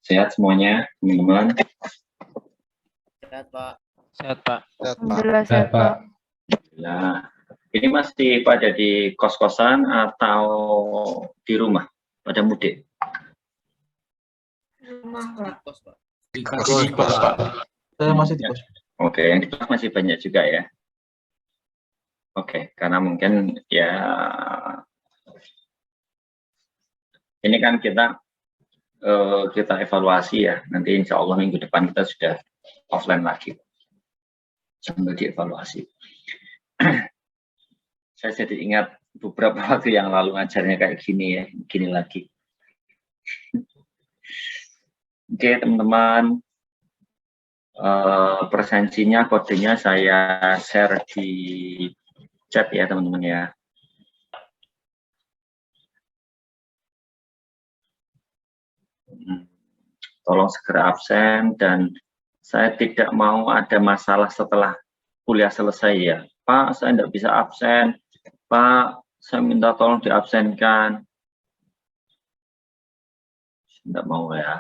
Sehat semuanya, teman-teman? Sehat, Pak. Sehat, Pak. Alhamdulillah sehat, Pak. Nah, ini masih pada di kos-kosan atau di rumah? Pada mudik? Rumah, Pak. Kos, Pak. Di kos, Pak. Saya masih di kos. Oke, yang di kos masih banyak juga ya? Oke, karena mungkin ya ini kan kita evaluasi ya. Nanti insya Allah minggu depan kita sudah offline lagi sambil dievaluasi. Saya jadi ingat beberapa waktu yang lalu ngajarnya kayak gini ya, gini lagi. Oke teman-teman, presensinya kodenya saya share di chat ya teman-teman ya. Tolong segera absen, dan saya tidak mau ada masalah setelah kuliah selesai ya. Pak, saya tidak bisa absen. Pak, saya minta tolong diabsenkan. Tidak mau ya.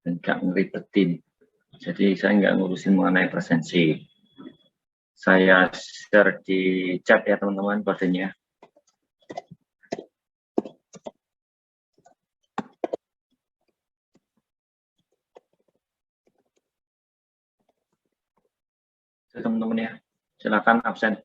Dan nggak ngeribetin. Jadi saya nggak ngurusin mengenai presensi. Saya share di chat ya teman-teman kodenya. Teman-teman ya, silakan absen.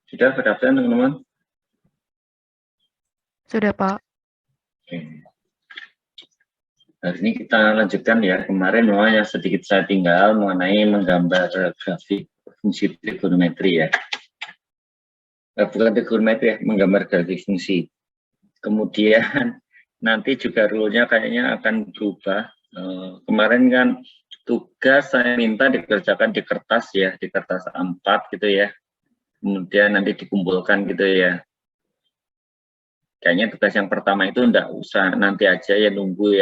Sudah berdaftar teman-teman? Sudah, Pak. Oke. Hari ini kita lanjutkan ya. Kemarin memang yang sedikit saya tinggal mengenai menggambar grafik fungsi trigonometri ya. Bukan trigonometri ya, menggambar grafik fungsi. Kemudian nanti juga rule-nya kayaknya akan berubah. Kemarin kan tugas saya minta dikerjakan di kertas ya, di kertas A4 gitu ya. Kemudian nanti dikumpulkan gitu ya. Kayaknya tugas yang pertama itu enggak usah, nanti aja ya, nunggu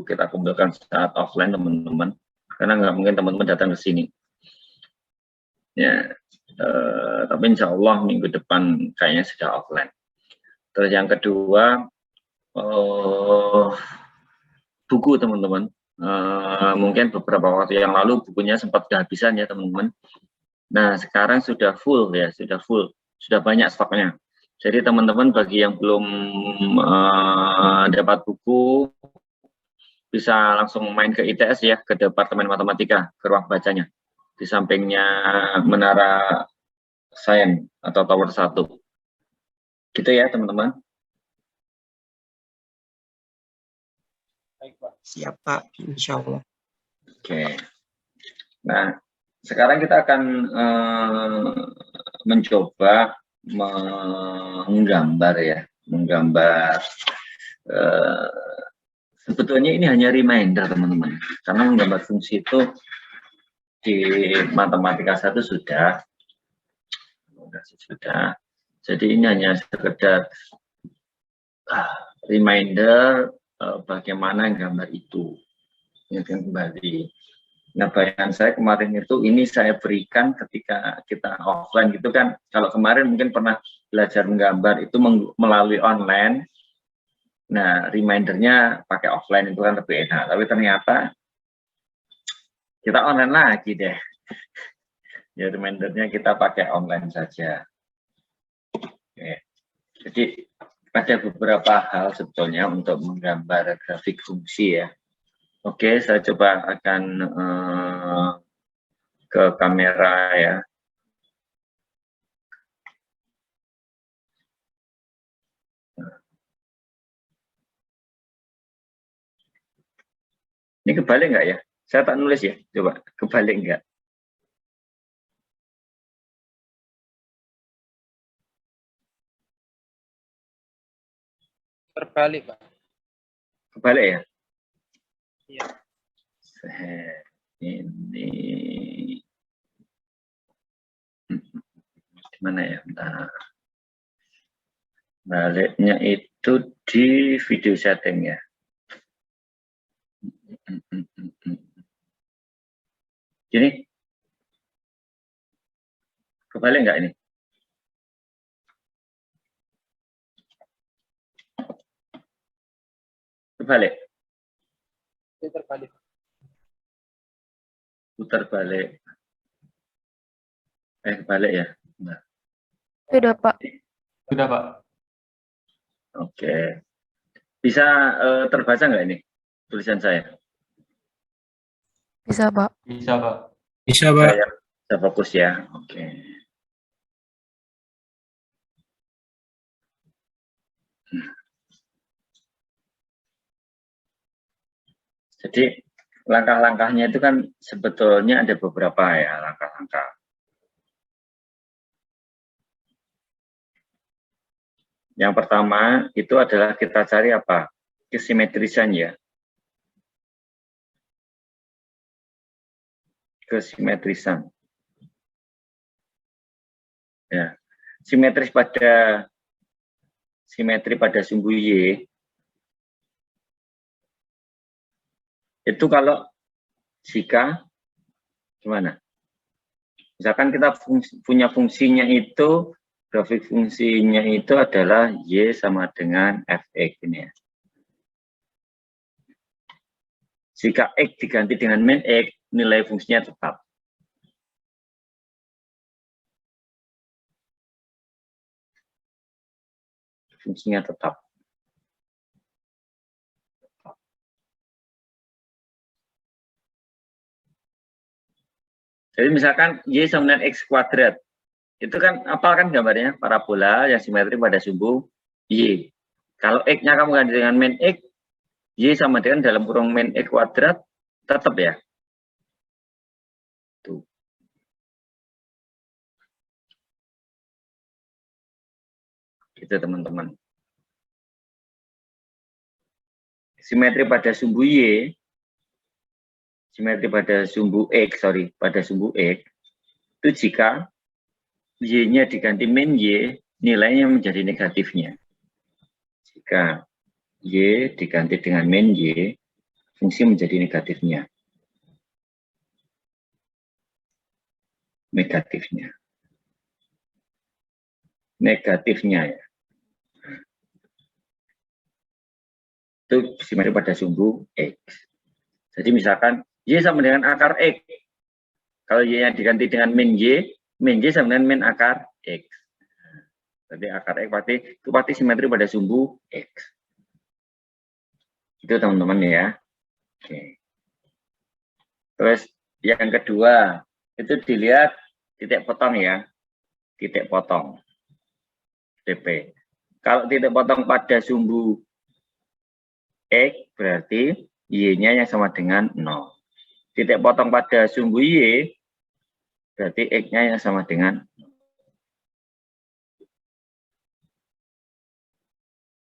kita kumpulkan saat offline teman-teman, karena nggak mungkin teman-teman datang ke sini ya. Tapi insya Allah minggu depan kayaknya sudah offline. Terus yang kedua, buku teman-teman, mungkin beberapa waktu yang lalu bukunya sempat kehabisan ya teman-teman. Nah sekarang sudah full ya, sudah banyak stoknya. Jadi teman-teman bagi yang belum dapat buku, bisa langsung main ke ITS ya, ke Departemen Matematika, ke ruang bacanya. Di sampingnya Menara Sains atau Tower 1. Gitu ya teman-teman. Baik, Pak. Siap, Pak. Insya Allah. Oke. Nah, sekarang kita akan mencoba menggambar ya. Menggambar. Sebetulnya ini hanya reminder teman-teman. Karena menggambar fungsi itu di matematika 1 sudah. Jadi ini hanya sekedar reminder bagaimana gambar itu. Ingatkan kembali. Nah, bayangan saya kemarin itu ini saya berikan ketika kita offline gitu kan. Kalau kemarin mungkin pernah belajar menggambar itu melalui online. Nah, remindernya pakai offline itu kan lebih enak. Tapi ternyata kita online lagi deh. Ya, remindernya kita pakai online saja. Oke. Jadi ada beberapa hal sebetulnya untuk menggambar grafik fungsi ya. Oke, saya coba akan ke kamera ya. Ini kebalik nggak ya? Saya tak nulis ya, coba kebalik nggak? Terbalik, Pak. Kebalik ya? Iya. Ini gimana ya? Nah, baliknya itu di video setting ya. Gini, kebalik nggak ini? Kebalik, Itu terbalik. putar balik. Kebalik ya. Nah, Sudah, Pak. Sudah, Pak. oke. Bisa terbaca nggak ini tulisan saya? Bisa, Pak. Bisa, Pak. Bisa, Pak. Saya bisa fokus ya. Oke. Jadi langkah-langkahnya itu kan sebetulnya ada beberapa ya langkah-langkah. Yang pertama itu adalah kita cari apa? Kesimetrisan ya. Kesimetrisan. Ya. Simetri pada sumbu Y itu kalau jika gimana? Misalkan kita punya fungsinya itu, grafik fungsinya itu adalah Y sama dengan Fx ini ya. Jika X diganti dengan min X, nilai fungsinya tetap. Fungsinya tetap. Jadi misalkan Y sama dengan X kuadrat. Itu kan apa kan gambarnya? Parabola yang simetri pada sumbu Y. Kalau X-nya kamu ganti dengan min X, Y sama dengan dalam kurung min X kuadrat, tetap ya. Tuh. Gitu teman-teman. Simetri pada sumbu Y, simetri pada sumbu X, pada sumbu X, itu jika Y-nya diganti min Y, nilainya menjadi negatifnya. Jika Y diganti dengan min Y, fungsi menjadi negatifnya. Negatifnya ya. Itu simetri pada sumbu X. Jadi misalkan Y sama dengan akar X. Kalau Y-nya diganti dengan min Y sama dengan min akar X. Jadi akar X itu pasti simetri pada sumbu X. Itu teman-teman ya. Oke. Terus yang kedua, itu dilihat titik potong ya. Titik potong. TP. Kalau titik potong pada sumbu X berarti Y-nya yang sama dengan 0. Titik potong pada sumbu Y berarti X-nya yang sama dengan 0.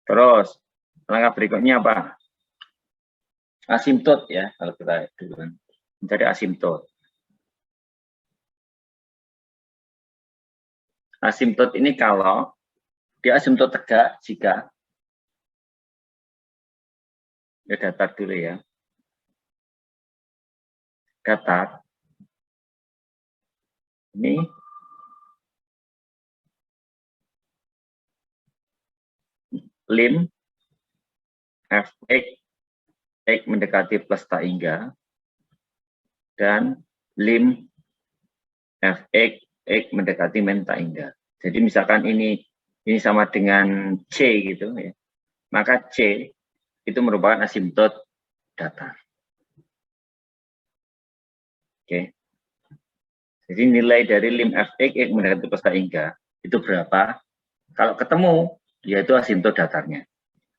Terus langkah berikutnya apa? Asimtot ya, kalau kita dulu mencari asimtot. Asimtot ini kalau dia asimtot tegak jika ya datar dulu ya. Datar. Ini lim Fx X mendekati plus tak hingga dan lim Fx X mendekati min tak hingga. Jadi misalkan ini sama dengan C gitu ya. Maka C itu merupakan asimtot datar. Oke. Jadi nilai dari lim Fx X mendekati plus tak hingga itu berapa? Kalau ketemu yaitu asimtot datarnya.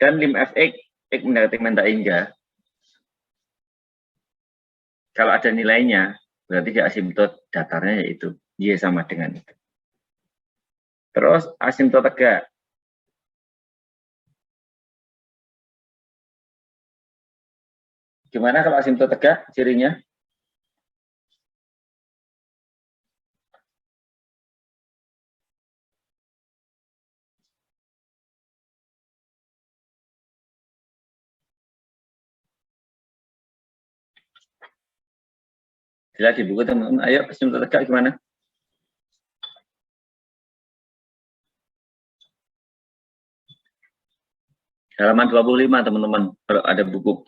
Dan lim Fx X mendekati min tak hingga Kalau ada nilainya, berarti di asimtot datarnya yaitu Y sama dengan itu. Terus asimtot tegak. Gimana kalau asimtot tegak cirinya? Jelas di buku teman-teman. Ayo asimtot tegak gimana? Halaman 25 teman-teman kalau ada buku.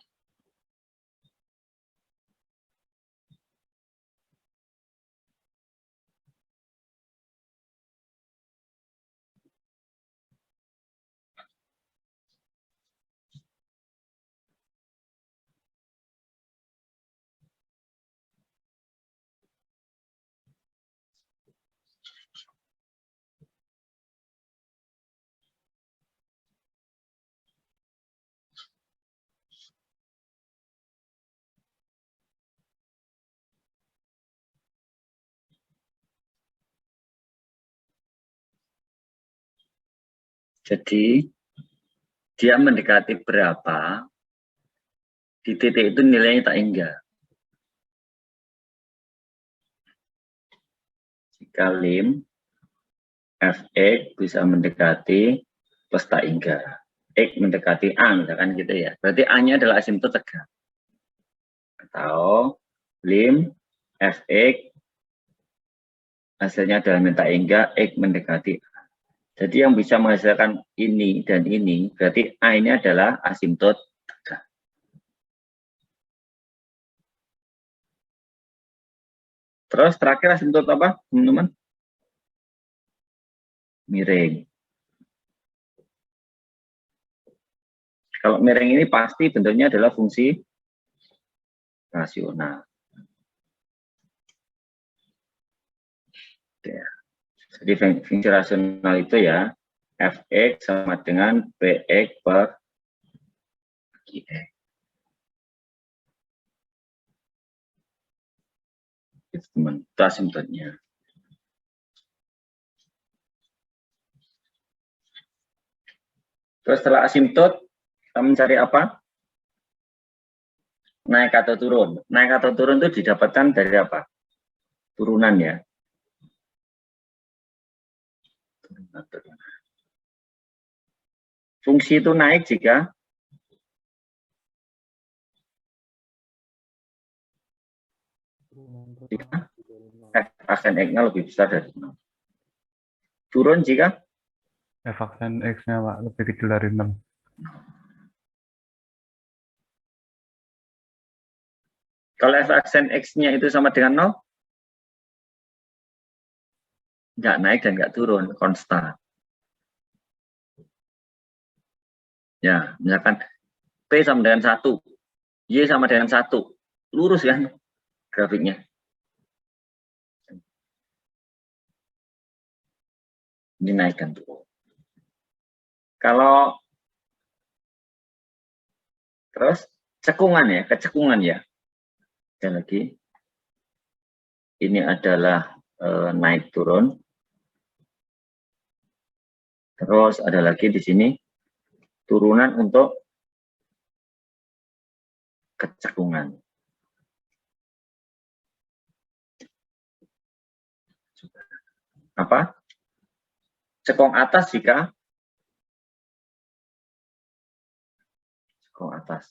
Jadi dia mendekati berapa, di titik itu nilainya tak hingga. Jika lim fx bisa mendekati plus tak hingga, x mendekati a, misalkan gitu ya. Berarti a-nya adalah asimtot tegak. Atau lim fx hasilnya adalah minta hingga x mendekati a. Jadi yang bisa menghasilkan ini dan ini, berarti a ini adalah asimtot tegak. Terus terakhir asimtot apa, teman-teman? Miring. Kalau miring ini pasti bentuknya adalah fungsi rasional. Ya. Jadi fungsi rasional itu ya, fx sama dengan px per qx. Itu teman, itu asimtotnya. Terus setelah asimtot, kita mencari apa? Naik atau turun. Naik atau turun itu didapatkan dari apa? Turunan ya. Turunan. Fungsi itu naik jika f aksen x-nya lebih besar dari 0. Turun jika F aksen X-nya Pak lebih kecil dari 6. Kalau f aksen x-nya itu sama dengan 0, nggak naik dan nggak turun, konstan. Ya, misalkan P sama dengan 1, Y sama dengan 1, lurus kan grafiknya. Ini naik dan turun. Kalau terus cekungan ya, kecekungan ya. Dan lagi, ini adalah naik turun. Terus ada lagi di sini turunan untuk kecekungan. Apa? Cekung atas jika cekung atas.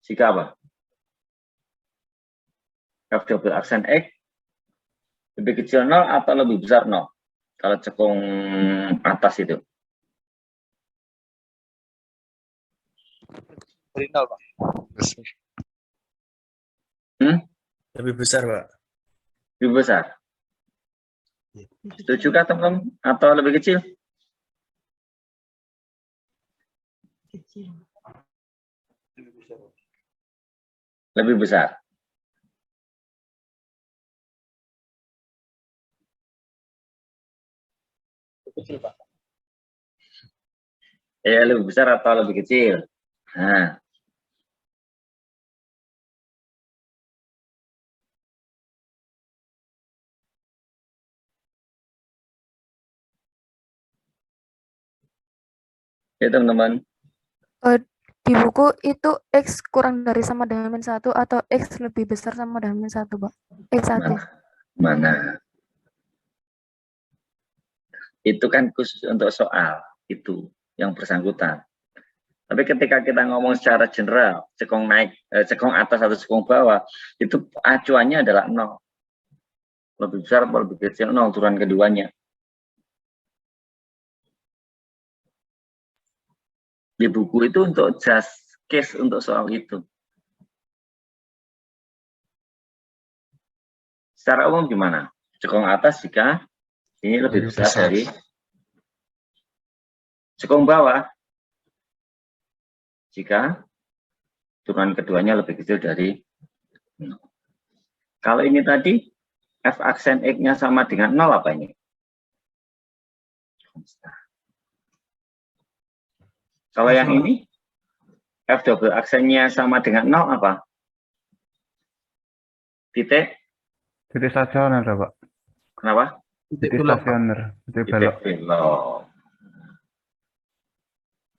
Jika apa? F double aksen X lebih kecil 0 atau lebih besar 0? Kalau cekung atas itu. Dari 0, Pak. Lebih besar, Pak. Lebih besar. Setuju kah teman-teman? Atau lebih kecil? Lebih besar. Kecil, Pak. Ya, lebih besar atau lebih kecil? Nah, Ya teman-teman, Di buku itu X kurang dari sama dengan min 1 atau X lebih besar sama dengan min 1, Pak? X1. mana? Itu kan khusus untuk soal itu yang bersangkutan. Tapi ketika kita ngomong secara general, cekong naik, cekong atas atau cekong bawah, itu acuannya adalah 0. Lebih besar atau lebih kecil 0, turunan keduanya. Di buku itu untuk just case untuk soal itu. Secara umum gimana? Cekong atas jika ini lebih besar dari cekong bawah jika turunan keduanya lebih kecil dari 0. Kalau ini tadi f aksen x-nya sama dengan 0 apa ini? Kalau yang ini f double aksennya sama dengan 0 apa? Titik stasioner, Pak. kenapa? Titik stasioner, titik belok. Belok.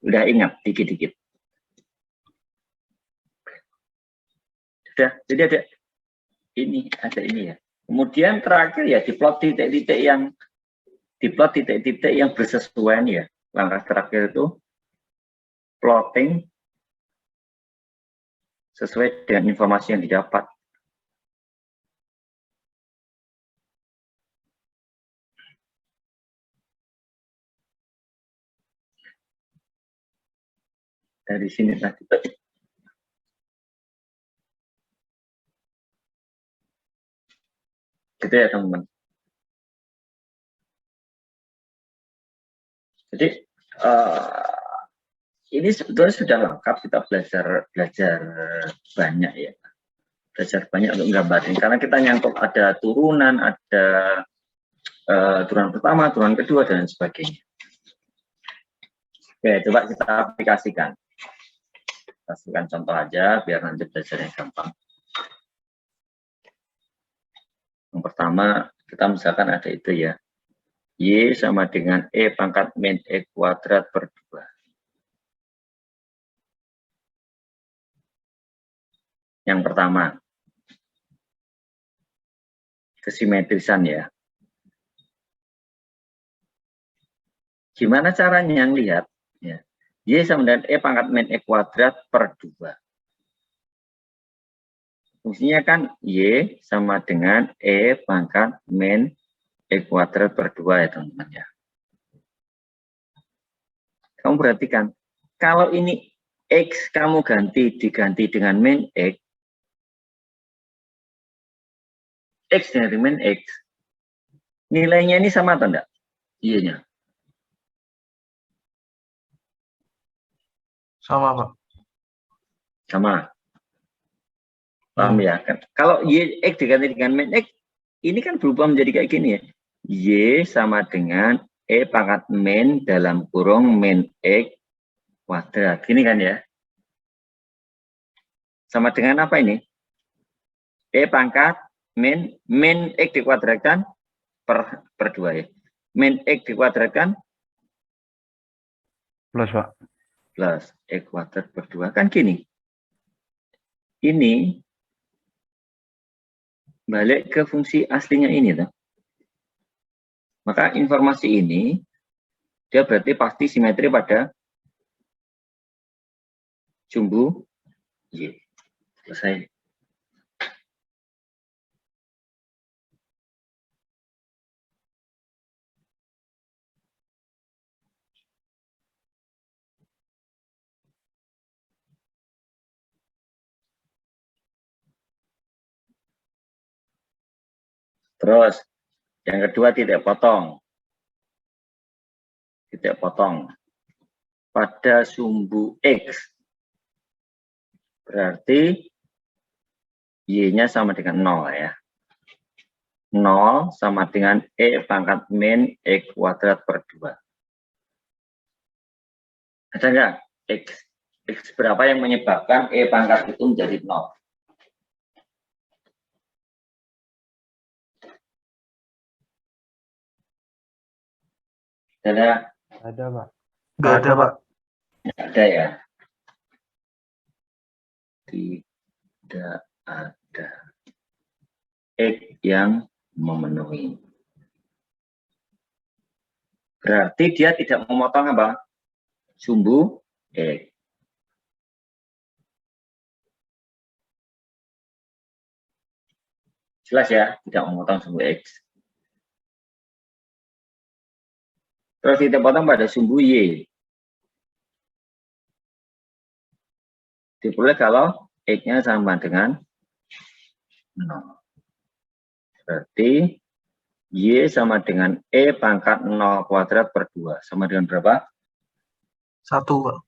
Udah ingat dikit-dikit. Sudah, jadi ada ini ya. Kemudian terakhir ya diplot titik-titik yang bersesuaian ya. Langkah terakhir itu plotting sesuai dengan informasi yang didapat. Dari sini tadi. Gitu ya teman-teman. Jadi ini sebetulnya sudah lengkap, kita belajar banyak ya. Belajar banyak untuk menggambarin karena kita nyangkut ada turunan, ada turunan pertama, turunan kedua dan sebagainya. Oke, coba kita aplikasikan. Kasihkan contoh aja biar nanti belajarnya gampang. Yang pertama, kita misalkan ada itu ya. Y sama dengan E pangkat min E kuadrat per 2. Yang pertama, kesimetrisan ya. Gimana caranya yang lihat? Ya. Y sama dengan E pangkat min E kuadrat per 2. Fungsinya kan Y sama dengan E pangkat min E kuadrat per 2 ya teman-teman ya. Kamu perhatikan, kalau ini X kamu diganti dengan min X, X dari min X, nilainya ini sama atau enggak? Y-nya. Sama, Pak. Sama. Paham ya? Kalau Y, X diganti dengan min X, ini kan berubah menjadi kayak gini ya. Y sama dengan E pangkat min dalam kurung min X kuadrat. Gini kan ya. Sama dengan apa ini? E pangkat min X dikuadratkan per 2 ya. Min X dikuadratkan Plus, Pak. plus E kuadrat per 2. Kan gini. Ini balik ke fungsi aslinya ini. Toh. Maka informasi ini, dia berarti pasti simetri pada jumbo Y. Selesai. Terus, yang kedua titik potong. Titik potong. Pada sumbu X. Berarti Y-nya sama dengan 0 ya. 0 sama dengan E pangkat min E kuadrat per 2. Ada nggak? X berapa yang menyebabkan E pangkat itu menjadi 0? Ada? Ada, Pak. Nggak ada, Pak. Ada ya? Tidak ada X yang memenuhi. Berarti dia tidak memotong apa? Sumbu X. Jelas ya, tidak memotong sumbu X. Terus kita potong pada sumbu Y. Diperoleh kalau X-nya sama dengan 0. Berarti Y sama dengan E pangkat 0 kuadrat per 2. Sama dengan berapa? 1, Pak.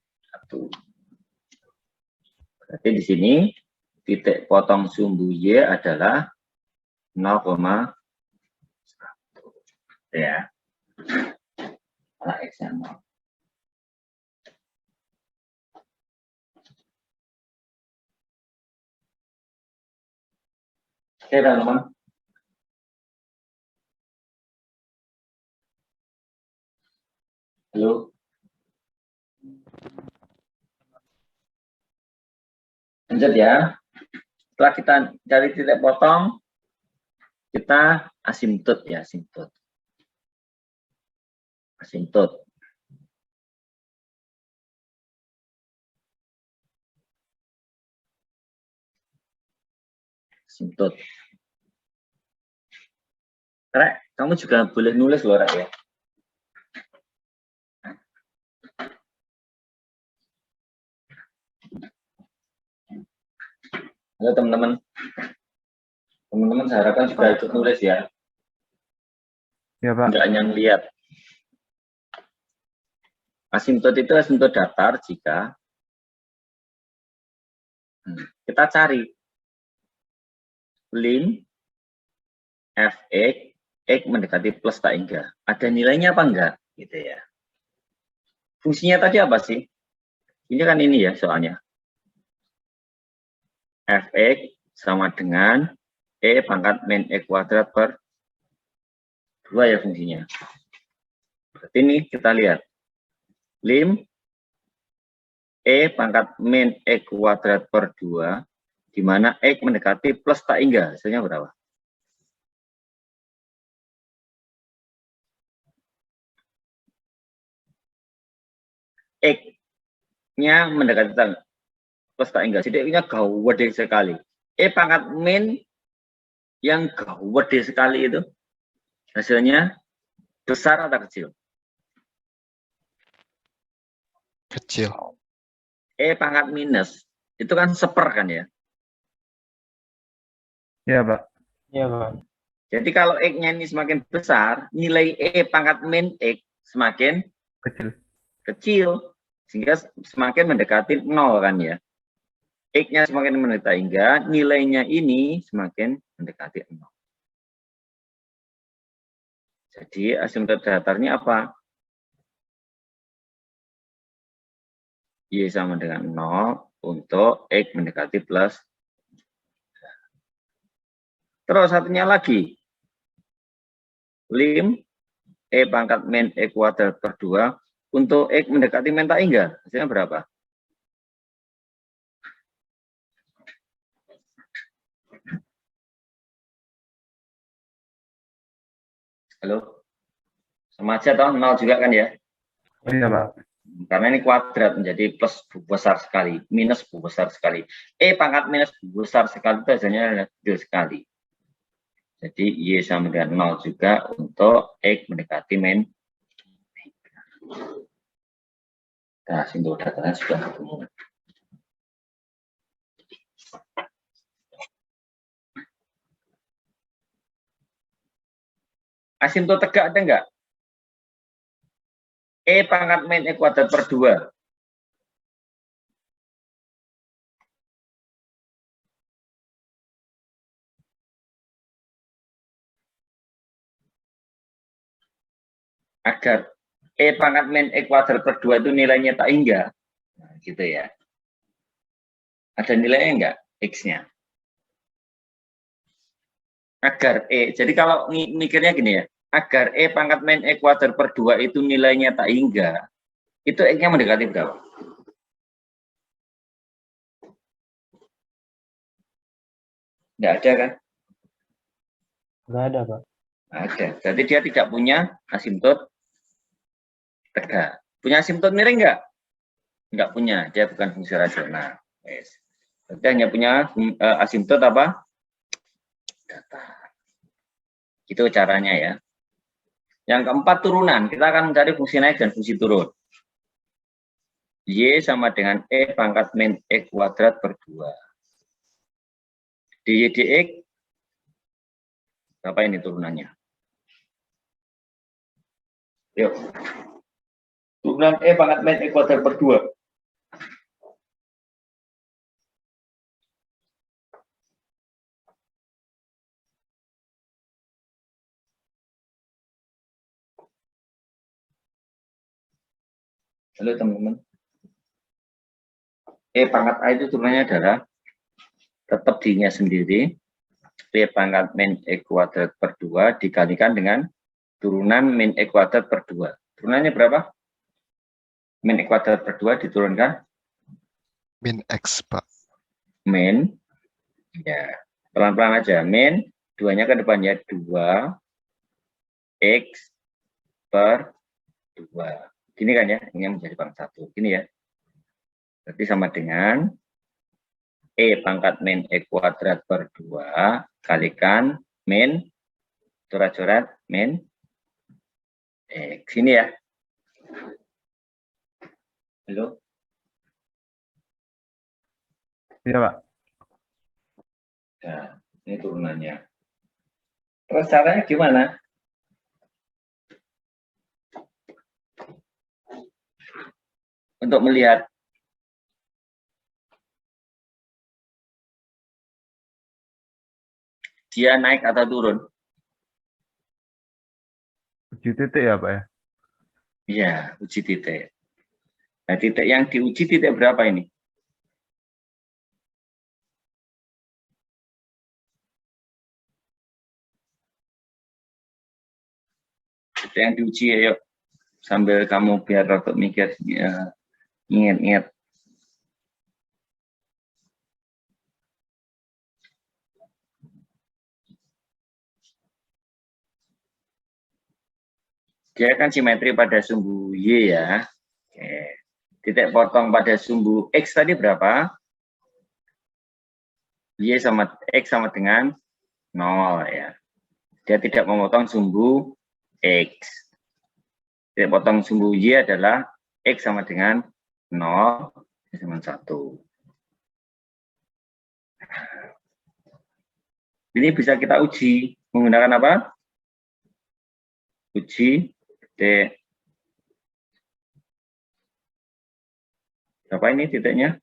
1. Berarti di sini titik potong sumbu Y adalah 0,1. Ya. Kalau X-nya 0. Oke, teman-teman. Halo. Lanjut ya. Setelah kita cari titik potong, kita asimtot ya, asimtot. Asimtot. Asimtot. Rek, kamu juga boleh nulis loh, Rek ya. Halo teman-teman. Teman-teman saya harapkan juga ikut nulis ya. Ya, Pak. Enggak hanya melihat. Asimtot itu asimtot datar jika kita cari lim fx x mendekati plus tak hingga. Ada nilainya apa enggak? Gitu ya. Fungsinya tadi apa sih? Ini kan ini ya soalnya. Fx sama dengan E pangkat min E kuadrat per 2 ya fungsinya. Berarti ini kita lihat. Lim E pangkat min E kuadrat per 2, di mana X mendekati plus tak hingga. Hasilnya berapa? X-nya mendekati plus tak hingga. Jadi X-nya gede sekali. E pangkat min yang gede sekali itu hasilnya besar atau kecil? Kecil. E pangkat minus itu kan seper kan ya? Ya, Pak. Iya, Pak. Jadi kalau X-nya ini semakin besar, nilai E pangkat min X semakin Kecil. kecil. Sehingga semakin mendekati 0 kan ya. X-nya semakin mendekati hingga nilainya ini semakin mendekati 0. Jadi asimtot datarnya apa? Y sama dengan 0 untuk X mendekati plus. Terus satunya lagi. Lim E pangkat min E kuadrat per 2 untuk X mendekati min tak hingga. Hasilnya berapa? Halo? Sama aja toh, 0 juga kan ya? Iya, Pak. Karena ini kuadrat menjadi plus besar sekali, minus besar sekali. E pangkat minus besar sekali itu hasilnya kecil sekali. Jadi Y sama dengan 0 juga untuk X mendekati min. Nah, simbol datanya sudah ketemu. Asimtot tegak ada enggak? E pangkat min E kuadrat per 2. Agar E pangkat min E kuadrat per 2 itu nilainya tak hingga. Nah, gitu ya. Ada nilainya enggak? X-nya. Agar E, jadi kalau mikirnya gini ya, agar E pangkat min E kuadrat per 2 itu nilainya tak hingga, Itu X-nya mendekati berapa? Nggak ada kan? Nggak ada, Pak. Ada. Berarti dia tidak punya asimtot tegak. Punya asimtot miring nggak? Nggak punya. Dia bukan fungsi rasional. Yes. Berarti hanya punya asimtot apa? Datar. Itu caranya ya. Yang keempat turunan. Kita akan mencari fungsi naik dan fungsi turun. Y sama dengan E pangkat min E kuadrat per 2. dy dx berapa ini turunannya? Yuk. Turunan E pangkat min E kuadrat per 2. Halo teman-teman. E pangkat A itu turunannya adalah tetap D-nya sendiri. E pangkat min E kuadrat per 2 dikalikan dengan turunan min E kuadrat per 2. Turunannya berapa? Min E kuadrat per 2 diturunkan? Min X, Pak. Min. Ya, pelan-pelan aja. Min, 2-nya ke depannya 2 X per 2. Gini kan ya, ini yang menjadi pangkat 1. Gini ya. Berarti sama dengan E pangkat min E kuadrat per 2 kalikan min coret-coret min X. Sini ya. Halo? Iya, Pak. Nah, ini turunannya. Terus caranya gimana? Untuk melihat dia naik atau turun. Uji titik ya, Pak ya? Iya, uji titik. Nah, titik yang diuji titik berapa ini? Titik yang diuji, ayo. Sambil kamu biar rotok mikir, ya, ingat-ingat. Dia kan simetri pada sumbu Y ya. Oke. Titik potong pada sumbu X tadi berapa? Y sama X sama dengan 0 ya. Dia tidak memotong sumbu X. Titik potong sumbu Y adalah X sama dengan 0, Y sama 1. Ini bisa kita uji menggunakan apa? Uji titik. Berapa ini titiknya?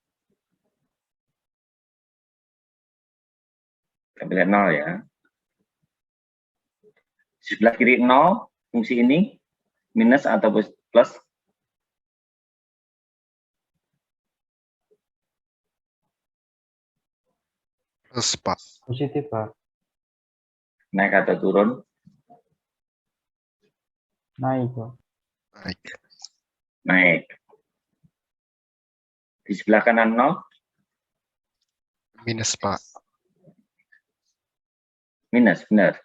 Kita lihat 0 ya. Sebelah kiri 0, fungsi ini minus atau plus? Plus, Pak. Positif, Pak. Naik atau turun? Naik, Pak. Naik. Naik. Di sebelah kanan 0? Minus, Pak. Minus, benar.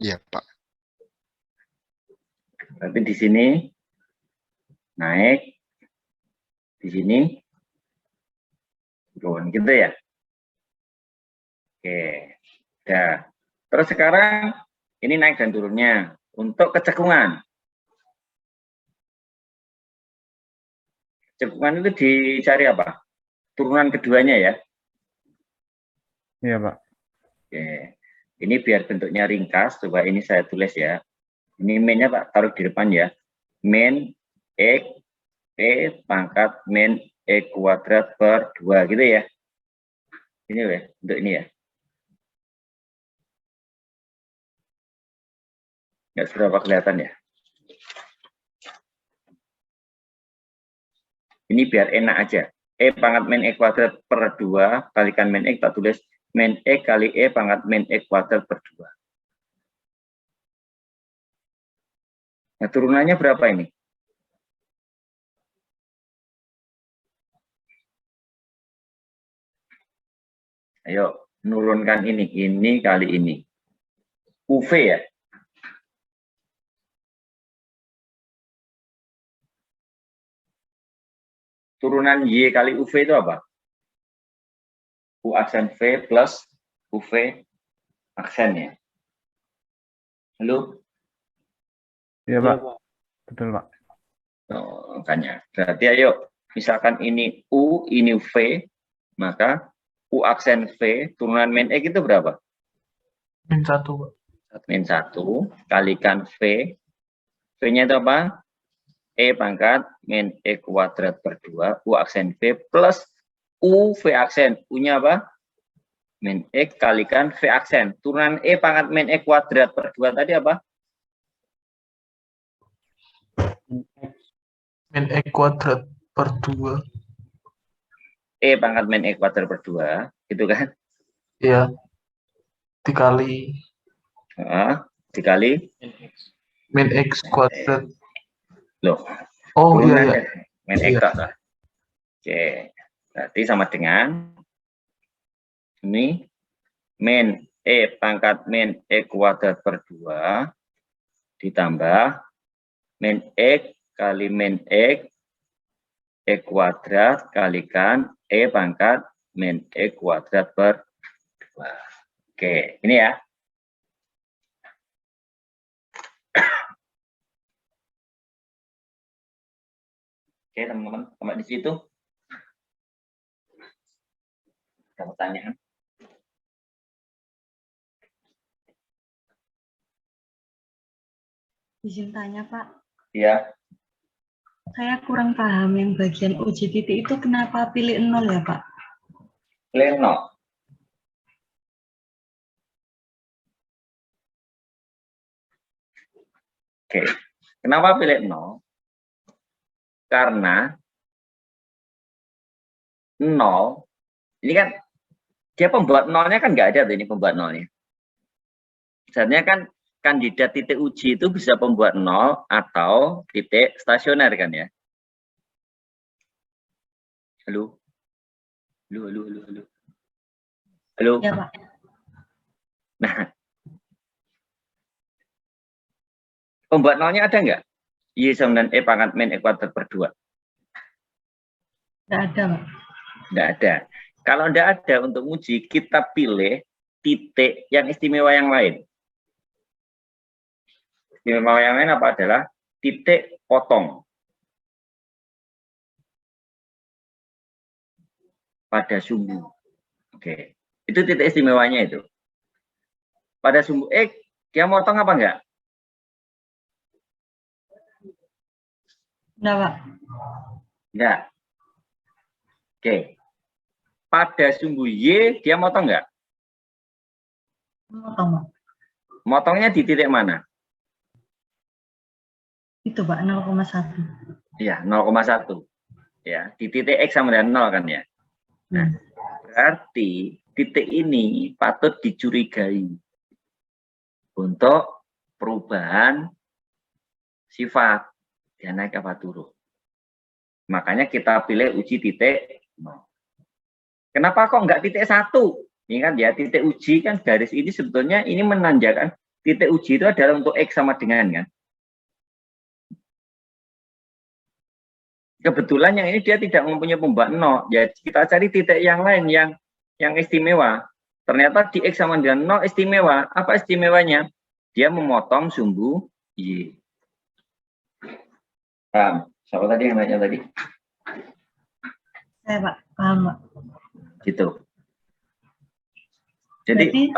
Iya, Pak. Berarti di sini naik, di sini turun, gitu ya? Oke, udah. Terus sekarang ini naik dan turunnya. Untuk kecekungan. Cekungan itu dicari apa? Turunan keduanya ya. Iya, Pak. Oke. Ini biar bentuknya ringkas, coba ini saya tulis ya. Ini min-nya Pak taruh di depan ya. Min X E pangkat min E kuadrat per 2 gitu ya. Ini ya, untuk ini ya. Nggak seberapa kelihatan ya. Ini biar enak aja. E pangkat min E kuadrat per 2 kalikan min X, tak tulis min E kali E pangkat min E kuadrat per 2. Nah, turunannya berapa ini? Ayo, nurunkan ini. Ini kali ini. UV ya? Turunan Y kali UV itu apa? U aksen V plus UV aksen ya. Halo? Iya, Iya, Pak. Pak. Betul, Pak. Oh, makanya. Berarti ayo, misalkan ini U, ini V, maka U aksen V, turunan min X itu berapa? Min 1, Pak. Min 1 kalikan V. V-nya itu apa? E pangkat min E kuadrat per 2, U aksen V plus U V aksen. U-nya apa? Min X kalikan V aksen. Turunan E pangkat min E kuadrat per 2 tadi apa? Min X kuadrat per 2. E pangkat min E kuadrat per 2. Gitu kan? Iya. Dikali Dikali min X kuadrat. loh. Oh iya, Turunan iya. min X Iya. tak? Oke. Berarti sama dengan ini min E pangkat min E kuadrat per 2 ditambah min X kali min X E kuadrat kalikan E pangkat min E kuadrat per 2. Oke, ini ya. Oke, teman-teman, sampai di situ. Ada pertanyaan? Izin tanya, Pak. Iya. Saya kurang paham yang bagian uji titik itu kenapa pilih 0 ya, Pak? Pleno. Oke, kenapa pilih 0? Karena 0, ini kan dia pembuat nolnya kan nggak ada tuh, ini pembuat nolnya. Sebenarnya kan kandidat titik uji itu bisa pembuat 0 atau titik stasioner kan ya. Halo? Halo? Halo? Ya, Pak. Nah, pembuat nolnya ada nggak? Y sama dengan E pangkat min E kuadrat per 2. Nggak ada, Pak. Nggak ada. Kalau nggak ada untuk uji, kita pilih titik yang istimewa yang lain. Istimewa yang lain apa adalah titik potong pada sumbu. Oke, itu titik istimewanya itu. Pada sumbu X, dia motong apa enggak? Nggak, Pak. Enggak. Oke. Pada sumbu Y, dia motong enggak? Motong, Pak. Motongnya di titik mana? Itu, Pak, 0,1. Iya, 0,1. Ya, di titik X sama dengan 0 kan ya. Nah, berarti titik ini patut dicurigai untuk perubahan sifat. Dia naik apa turun. Makanya kita pilih uji titik 0. Kenapa kok enggak titik 1? Ini kan ya titik uji kan garis ini sebetulnya ini menandakan titik uji itu adalah untuk X sama dengan kan. Kebetulan yang ini dia tidak mempunyai pembuat 0. Ya kita cari titik yang lain yang istimewa. Ternyata di X sama dengan 0 istimewa. Apa istimewanya? Dia memotong sumbu Y. Paham? Siapa tadi yang nanya tadi? Saya, Pak. Paham, Pak. Gitu. Jadi,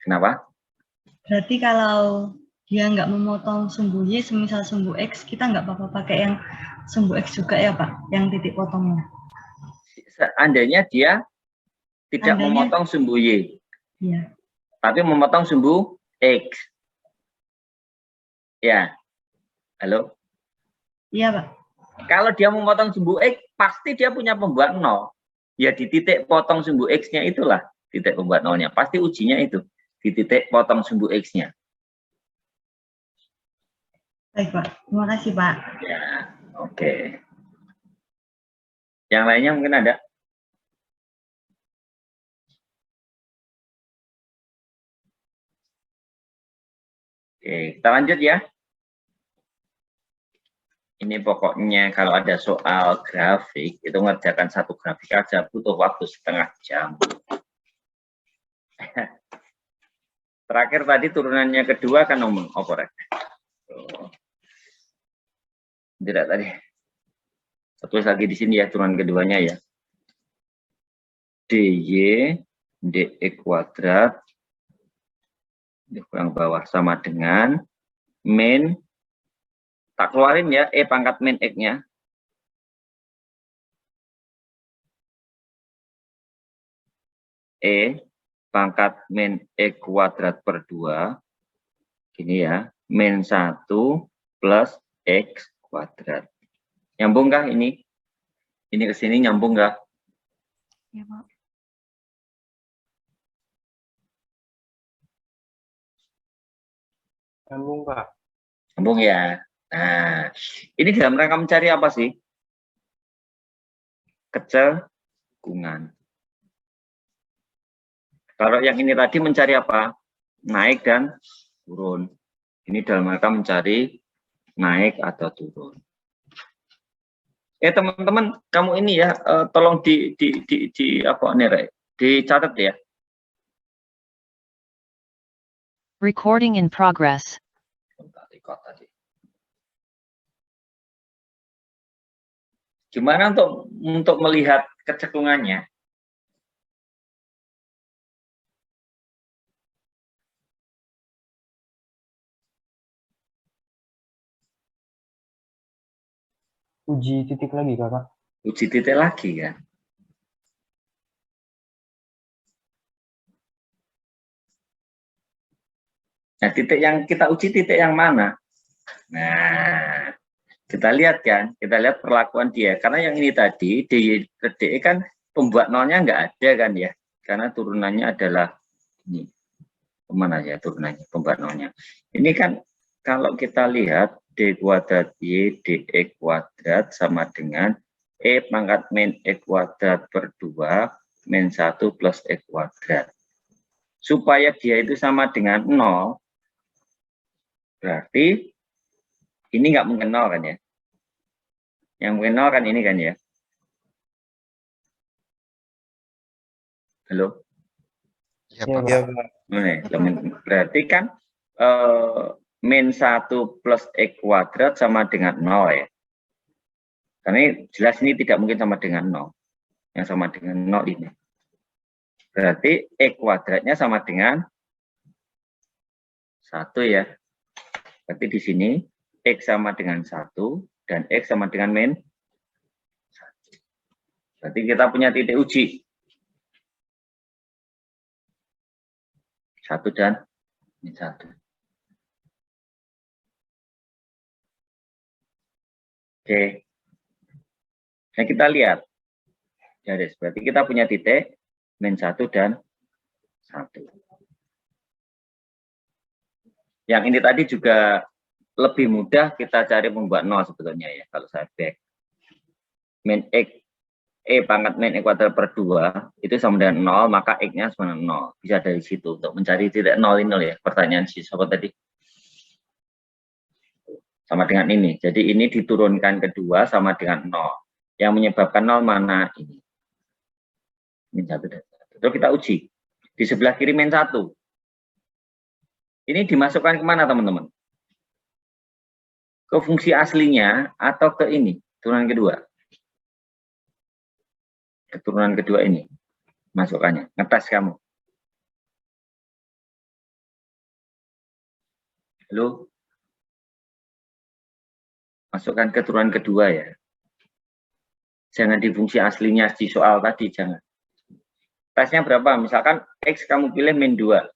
kenapa? Berarti kalau dia nggak memotong sumbu Y, semisal sumbu X, kita nggak apa-apa pakai yang sumbu X juga ya, Pak? Yang titik potongnya. Seandainya dia tidak memotong sumbu Y. Iya. Tapi memotong sumbu X. Ya. Halo? Iya, Pak. Kalau dia memotong sumbu X, pasti dia punya pembuat 0. Ya di titik potong sumbu X-nya itulah titik pembuat 0-nya. Pasti ujinya itu. Di titik potong sumbu X-nya. Baik, Pak. Terima kasih, Pak. Ya, oke. Yang lainnya mungkin ada? Oke, kita lanjut ya. Ini pokoknya kalau ada soal grafik, itu ngerjakan satu grafik aja butuh waktu setengah jam. Terakhir tadi turunannya kedua kan ngomong oporek. Tidak tadi. Tulis lagi di sini ya turunan keduanya ya. DY DE kuadrat di kurang bawah sama dengan min, tak keluarin ya, E pangkat min X-nya. E pangkat min E kuadrat per 2. Gini ya, min 1 plus X kuadrat. Nyambung kah ini? Ini ke sini nyambung kah? Ya, Pak. Nyambung, Pak. Nyambung ya. Nah, ini dalam rangka mencari apa sih? Kecekungan. Kalau yang ini tadi mencari apa? Naik dan turun. Ini dalam rangka mencari naik atau turun. Teman-teman, kamu ini ya, tolong di apa nih, Rey? Dicatat ya. Recording in progress. Gimana untuk melihat kecekungannya? Uji titik lagi, Kakak. Uji titik lagi kan? Nah, titik yang kita uji titik yang mana? Nah, kita lihat kan, kita lihat perlakuan dia. Karena yang ini tadi, DY ke DE kan pembuat nolnya nggak ada kan ya. Karena turunannya adalah ini. Kemana ya turunannya, pembuat nolnya. Ini kan kalau kita lihat D kuadrat Y DE kuadrat sama dengan E pangkat min E kuadrat per 2 min 1 plus E kuadrat. Supaya dia itu sama dengan 0, berarti ini nggak mungkin 0 kan ya. Yang mungkin 0 kan ini kan ya. Halo? Iya, Iya, Pak. Iya, Pak. Pak. Berarti kan min 1 plus X kuadrat sama dengan 0 ya. Karena jelas ini tidak mungkin sama dengan 0. Yang sama dengan 0 ini. Berarti X kuadratnya sama dengan 1 ya. Berarti di sini X sama dengan 1 dan X sama dengan min 1. Berarti kita punya titik uji. 1 dan min 1. Oke. Nah, kita lihat. Garis. Berarti kita punya titik min 1 dan 1. Yang ini tadi juga lebih mudah kita cari pembuat 0 sebetulnya ya. Kalau saya back. Min X, E pangkat min E kuadrat per 2, itu sama dengan 0, maka X-nya sama dengan 0. Bisa dari situ untuk mencari titik 0 ini ya. Pertanyaan si sobat tadi. Sama dengan ini. Jadi ini diturunkan kedua sama dengan 0. Yang menyebabkan 0 mana? Ini. Min 1 dan 1. Terus kita uji. Di sebelah kiri min 1. Ini dimasukkan kemana teman-teman? Ke fungsi aslinya atau ke ini? Turunan kedua. Keturunan kedua ini. Masukkannya. Ngetes kamu. Halo? Masukkan keturunan kedua ya. Jangan di fungsi aslinya di soal tadi, jangan. Tesnya berapa? Misalkan X kamu pilih min 2.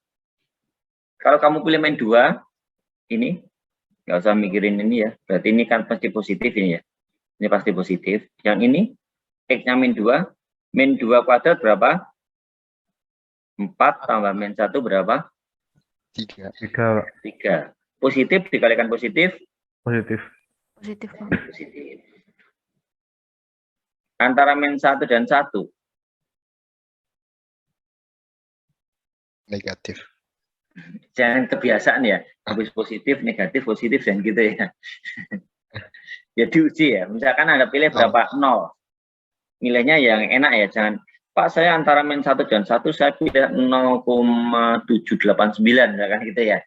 Kalau kamu pilih min 2, ini, nggak usah mikirin ini ya. Berarti ini kan pasti positif ini ya. Ini pasti positif. Yang ini, X-nya min 2. Min 2 kuadrat berapa? 4 tambah min 1 berapa? 3. 3, Pak. 3. Positif dikalikan positif, Positif. Positif, Bang. Positif. Antara min 1 dan 1. Negatif. Jangan kebiasaan ya, habis positif, negatif, positif, dan gitu ya. Ya diuji ya, misalkan Anda pilih berapa? 0. Nilainya yang enak ya, jangan, Pak saya antara min 1 dan 1, saya pilih 0,789, misalkan gitu ya.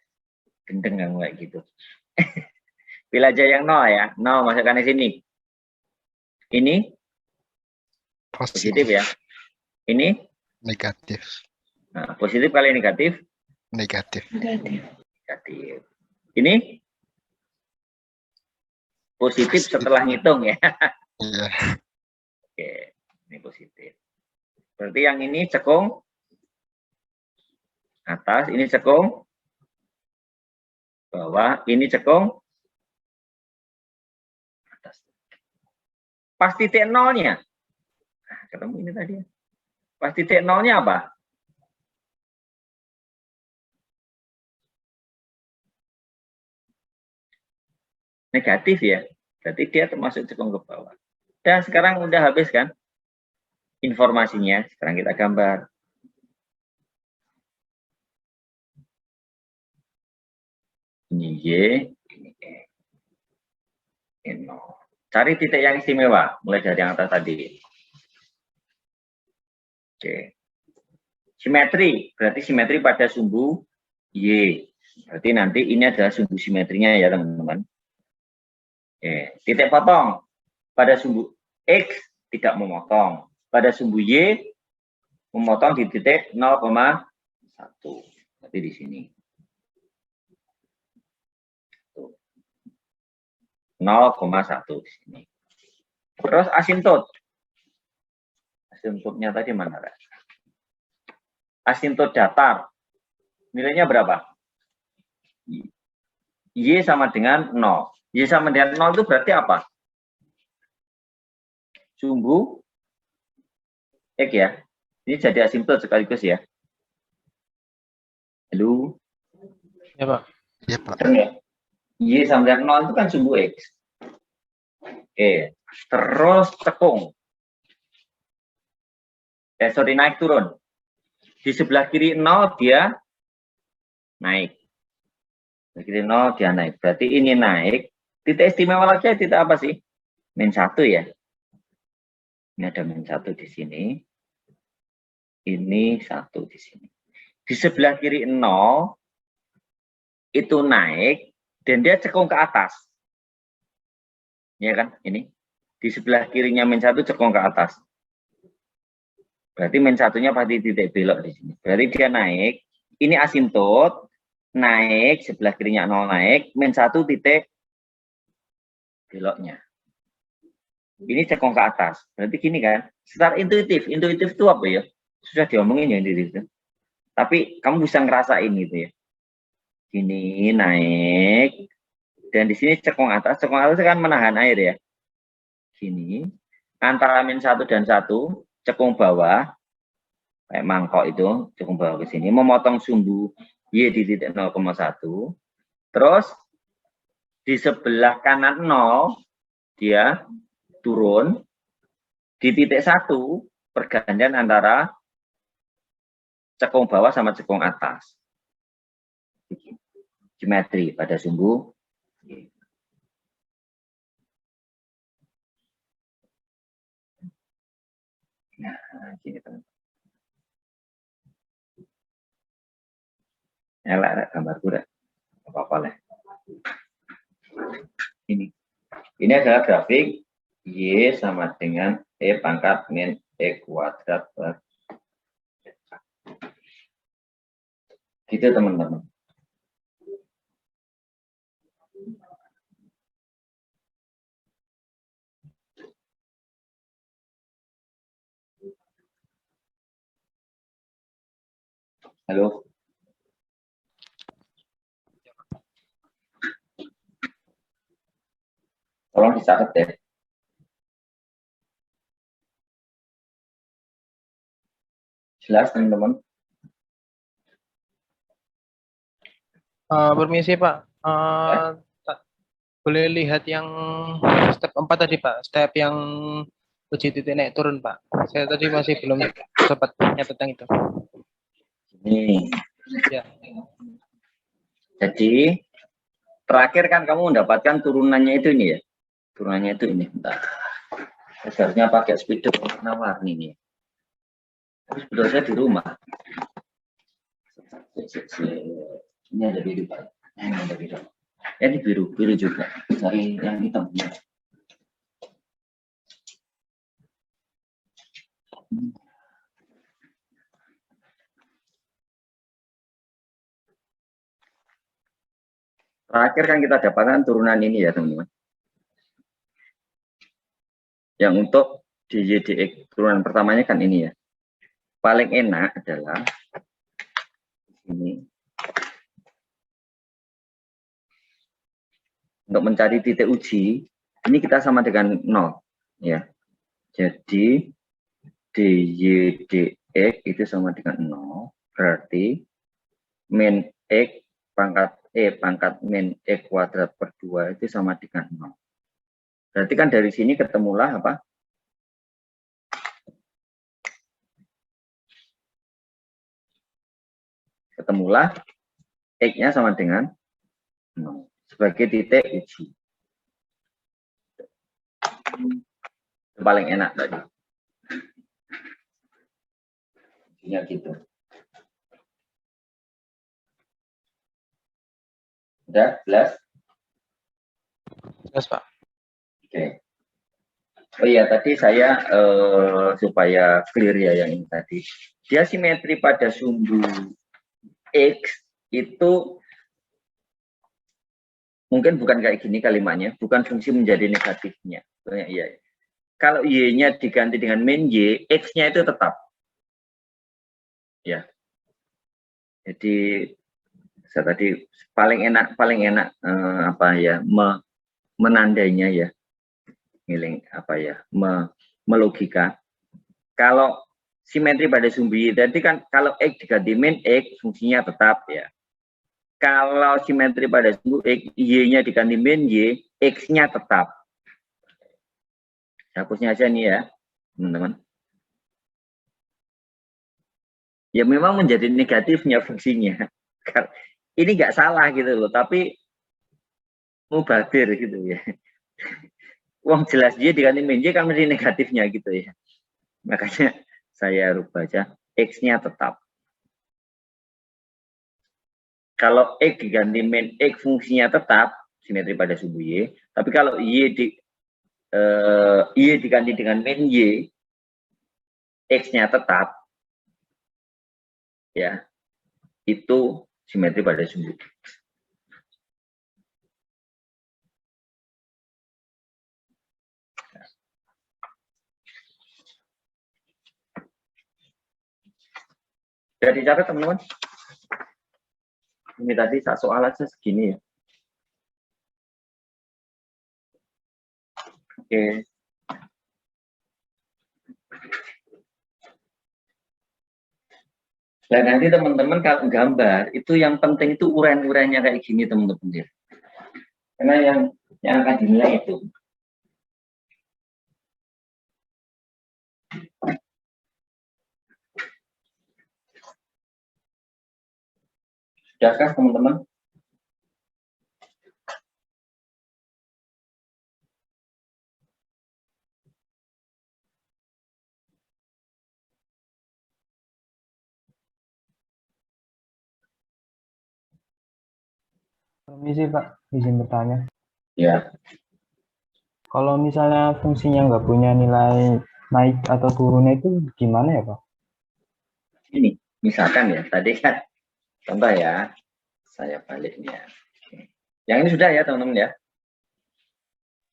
Gendeng kan kayak gitu. Pilih aja yang 0 ya, 0 masukkan di sini. Ini positif ya. Ini Negatif. nah, positif kali negatif. Negatif. Negatif. Negatif. Ini positif setelah ngitung ya. Iya. Oke, ini positif. Berarti yang ini cekung atas, ini cekung bawah, ini cekung atas. Pas titik nolnya, nah, ketemu ini tadi. Pas titik nolnya apa? Negatif ya. Berarti dia termasuk cekung ke bawah. Dan sekarang udah habis kan informasinya. Sekarang kita gambar. Ini Y, ini E. Ini 0. Cari titik yang istimewa, mulai dari yang atas tadi. Oke. Simetri, berarti simetri pada sumbu Y. Berarti nanti ini adalah sumbu simetrinya ya teman-teman. Oke. Titik potong, pada sumbu X tidak memotong. Pada sumbu Y, memotong di titik 0,1. Berarti di sini. 0,1 di sini. Terus asintut. Asintutnya tadi mana? Asintut datar. Nilainya berapa? Y sama dengan 0. Y sama dengan 0 itu berarti apa? Sumbu X ya. Ini jadi asintut sekaligus ya. Halo? Ya, Pak. Iya, Pak. Y sama dengan 0 itu kan sumbu X. Oke. Terus cekung. Sorry, naik turun. Di sebelah kiri 0 dia naik. Sebelah kiri 0 dia naik. Berarti ini naik. Titik istimewa lagi titik apa sih? Min 1 ya. Ini ada min 1 di sini. Ini 1 di sini. Di sebelah kiri 0 itu naik dan dia cekung ke atas. Ya kan? Ini. Di sebelah kirinya min 1 cekung ke atas. Berarti min 1-nya pasti titik belok di sini. Berarti dia naik. Ini asintut. Naik. Sebelah kirinya 0 naik. Min 1 titik beloknya. Ini cekung ke atas. Berarti gini kan. Secara intuitif. Intuitif itu apa ya? Sudah diomongin ya intuitif itu. Tapi kamu bisa ngerasain gitu ya. Gini naik. Dan di sini cekung atas. Cekung atas kan menahan air ya. Gini. Antara min 1 dan 1. Cekung bawah, kayak mangkok itu, cekung bawah ke sini, memotong sumbu Y di titik 0,1, terus di sebelah kanan 0, dia turun, di titik 1, pergantian antara cekung bawah sama cekung atas. Simetri pada sumbu Y. Nah, gini teman. Elak gambar kuda. Apa-apa lah. Ini adalah grafik Y sama dengan E pangkat min E kuadrat per. Gitu teman-teman. Halo. Tolong dicatat ya. Jelas teman-teman? Permisi Pak. boleh lihat yang step 4 tadi Pak, step yang uji titik naik turun Pak. Saya tadi masih belum sempat nyatet yang itu. Ini. Ya. Jadi terakhir kan kamu mendapatkan turunannya itu ini ya. Turunannya itu ini. Bentar. Seharusnya pakai spidol warna-warni nih. Spidol saya di rumah. Ini ada biru Pak. Ini ada biru. Ini biru juga. Cari yang hitam. Terakhir kan kita dapatkan turunan ini ya teman-teman. Yang untuk DYDX turunan pertamanya kan ini ya. Paling enak adalah ini. Untuk mencari titik uji, ini kita sama dengan 0 ya. Jadi DYDX itu sama dengan 0, berarti min X pangkat pangkat min X kuadrat per 2 itu sama dengan 0. Berarti kan dari sini ketemulah apa? Ketemulah X-nya sama dengan 0 sebagai titik uji. Itu paling enak tadi. Ujinya gitu. Udah jelas? Jelas Pak. Oke. Oh iya, tadi saya supaya clear ya yang ini tadi. Dia simetri pada sumbu X itu mungkin bukan kayak gini kalimatnya, bukan fungsi menjadi negatifnya. Iya. Kalau Y-nya diganti dengan min Y, X-nya itu tetap. Ya. Jadi saya tadi paling enak apa ya, menandainya ya. Miling apa ya, melogika. Kalau simetri pada sumbu Y tadi kan kalau X diganti min X fungsinya tetap ya. Kalau simetri pada sumbu X, Y-nya diganti min Y, X-nya tetap. Hapusnya aja nih ya, teman-teman. Ya memang menjadi negatifnya fungsinya. Ini nggak salah gitu loh, tapi mubadir gitu ya. Uang jelas Y diganti min Y kan menjadi negatifnya gitu ya. Makanya saya rubah aja, X-nya tetap. Kalau X diganti min X fungsinya tetap, simetri pada sumbu Y. Tapi kalau Y diganti dengan min Y, X-nya tetap, ya, itu simetri pada sumbu. Sudah dicatat teman-teman? Ini tadi soal aja segini ya. Oke. Dan nanti teman-teman kalau gambar itu yang penting itu uren-urennya kayak gini teman-teman ya. Karena yang akan dinilai itu. Sudahkah teman-teman? Permisi Pak, izin bertanya. Ya. Kalau misalnya fungsinya nggak punya nilai naik atau turunnya itu gimana ya Pak? Ini, misalkan ya, tadi kan contoh ya, saya baliknya. Yang ini sudah ya teman-teman ya?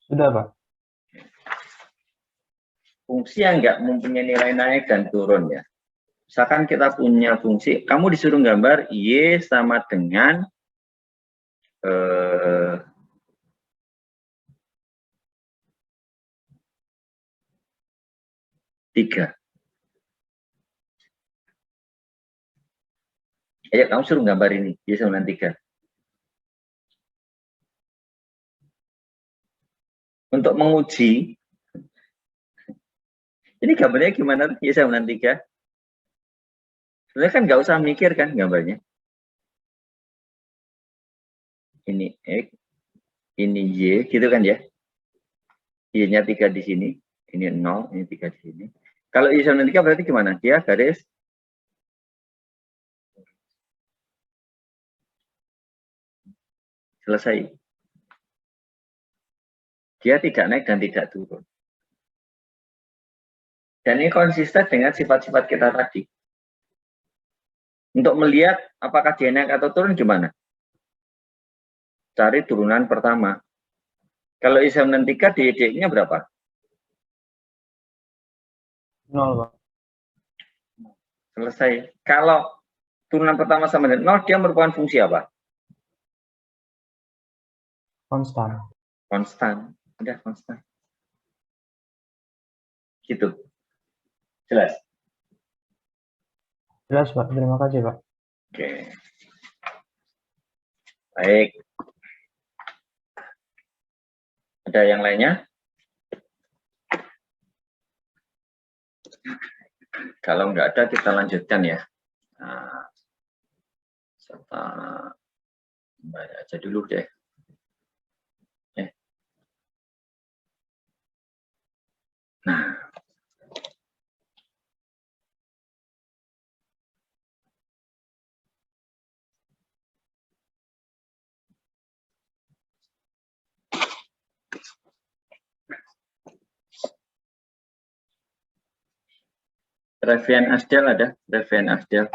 Sudah Pak. Fungsi yang nggak mempunyai nilai naik dan turun ya. Misalkan kita punya fungsi, kamu disuruh gambar Y sama dengan 3. Ayo kamu suruh gambar ini, Y sama dengan 3. untuk menguji. Ini gambarnya gimana? Y-3. Sebenarnya kan nggak usah mikir kan gambarnya. Ini X, ini Y, gitu kan ya. Y-nya 3 di sini, ini 0, ini 3 di sini. Kalau Y-3 berarti gimana? Dia garis selesai. Dia tidak naik dan tidak turun. Dan ini konsisten dengan sifat-sifat kita tadi. Untuk melihat apakah dia naik atau turun gimana? Cari turunan pertama. Kalau Y-3 DD-nya berapa? 0, Pak. Selesai. Kalau turunan pertama sama dengan 0, dia merupakan fungsi apa? Konstan. Konstan. Udah konstan. Gitu. Jelas? Jelas, Pak. Terima kasih, Pak. Oke. Baik. Ada yang lainnya? Kalau nggak ada, kita lanjutkan ya. Nah, serta baca aja dulu deh. Nah, Revian Asdel ada? Revian Asdel.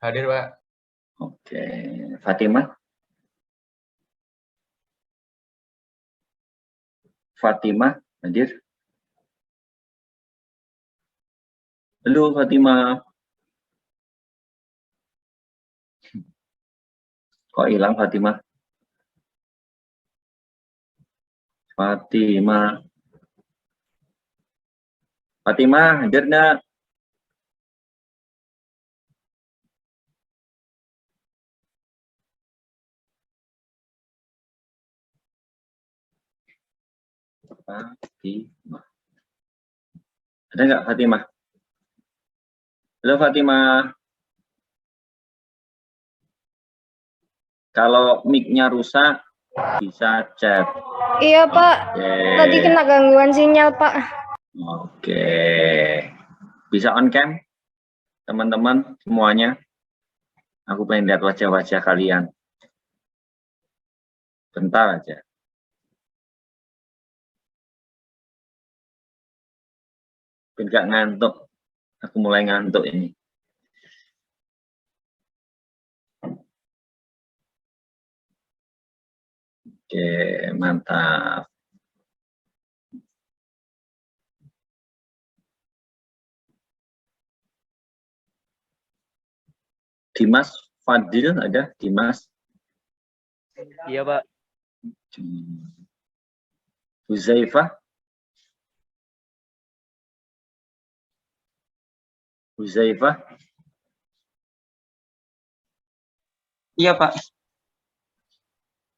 Hadir, Pak. Oke. Fatimah? Fatimah, hadir? Halo, Fatimah. Kok hilang Fatimah? Fatimah. Fatimah, hadir nggak? Fatimah. Ada nggak Fatimah? Halo Fatimah. Kalau mic-nya rusak, bisa chat. Iya, Pak. Oke. Tadi kena gangguan sinyal, Pak. Oke. Bisa on cam? Teman-teman semuanya. Aku pengen lihat wajah-wajah kalian. Bentar aja. Biar nggak ngantuk. Aku mulai ngantuk ini. Oke, mantap. Dimas Fadil ada? Dimas? Iya, Pak. Huzaifah? Huzaifah? Iya, Pak.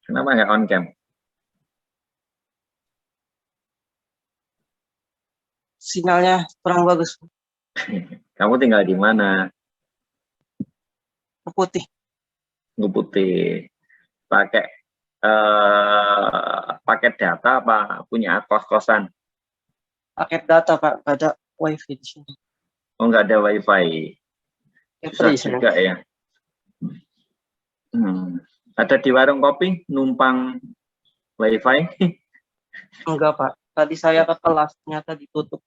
Kenapa nggak on cam? Sinyalnya kurang bagus. Kamu tinggal di mana? Putih. Putih. Pakai paket data apa punya kos-kosan? Paket data, Pak. Nggak ada wifi di sini. Oh, nggak ada wifi. Susah juga ya. Ada di warung kopi numpang wifi? Enggak, Pak. Tadi saya ke kelas, ternyata ditutup.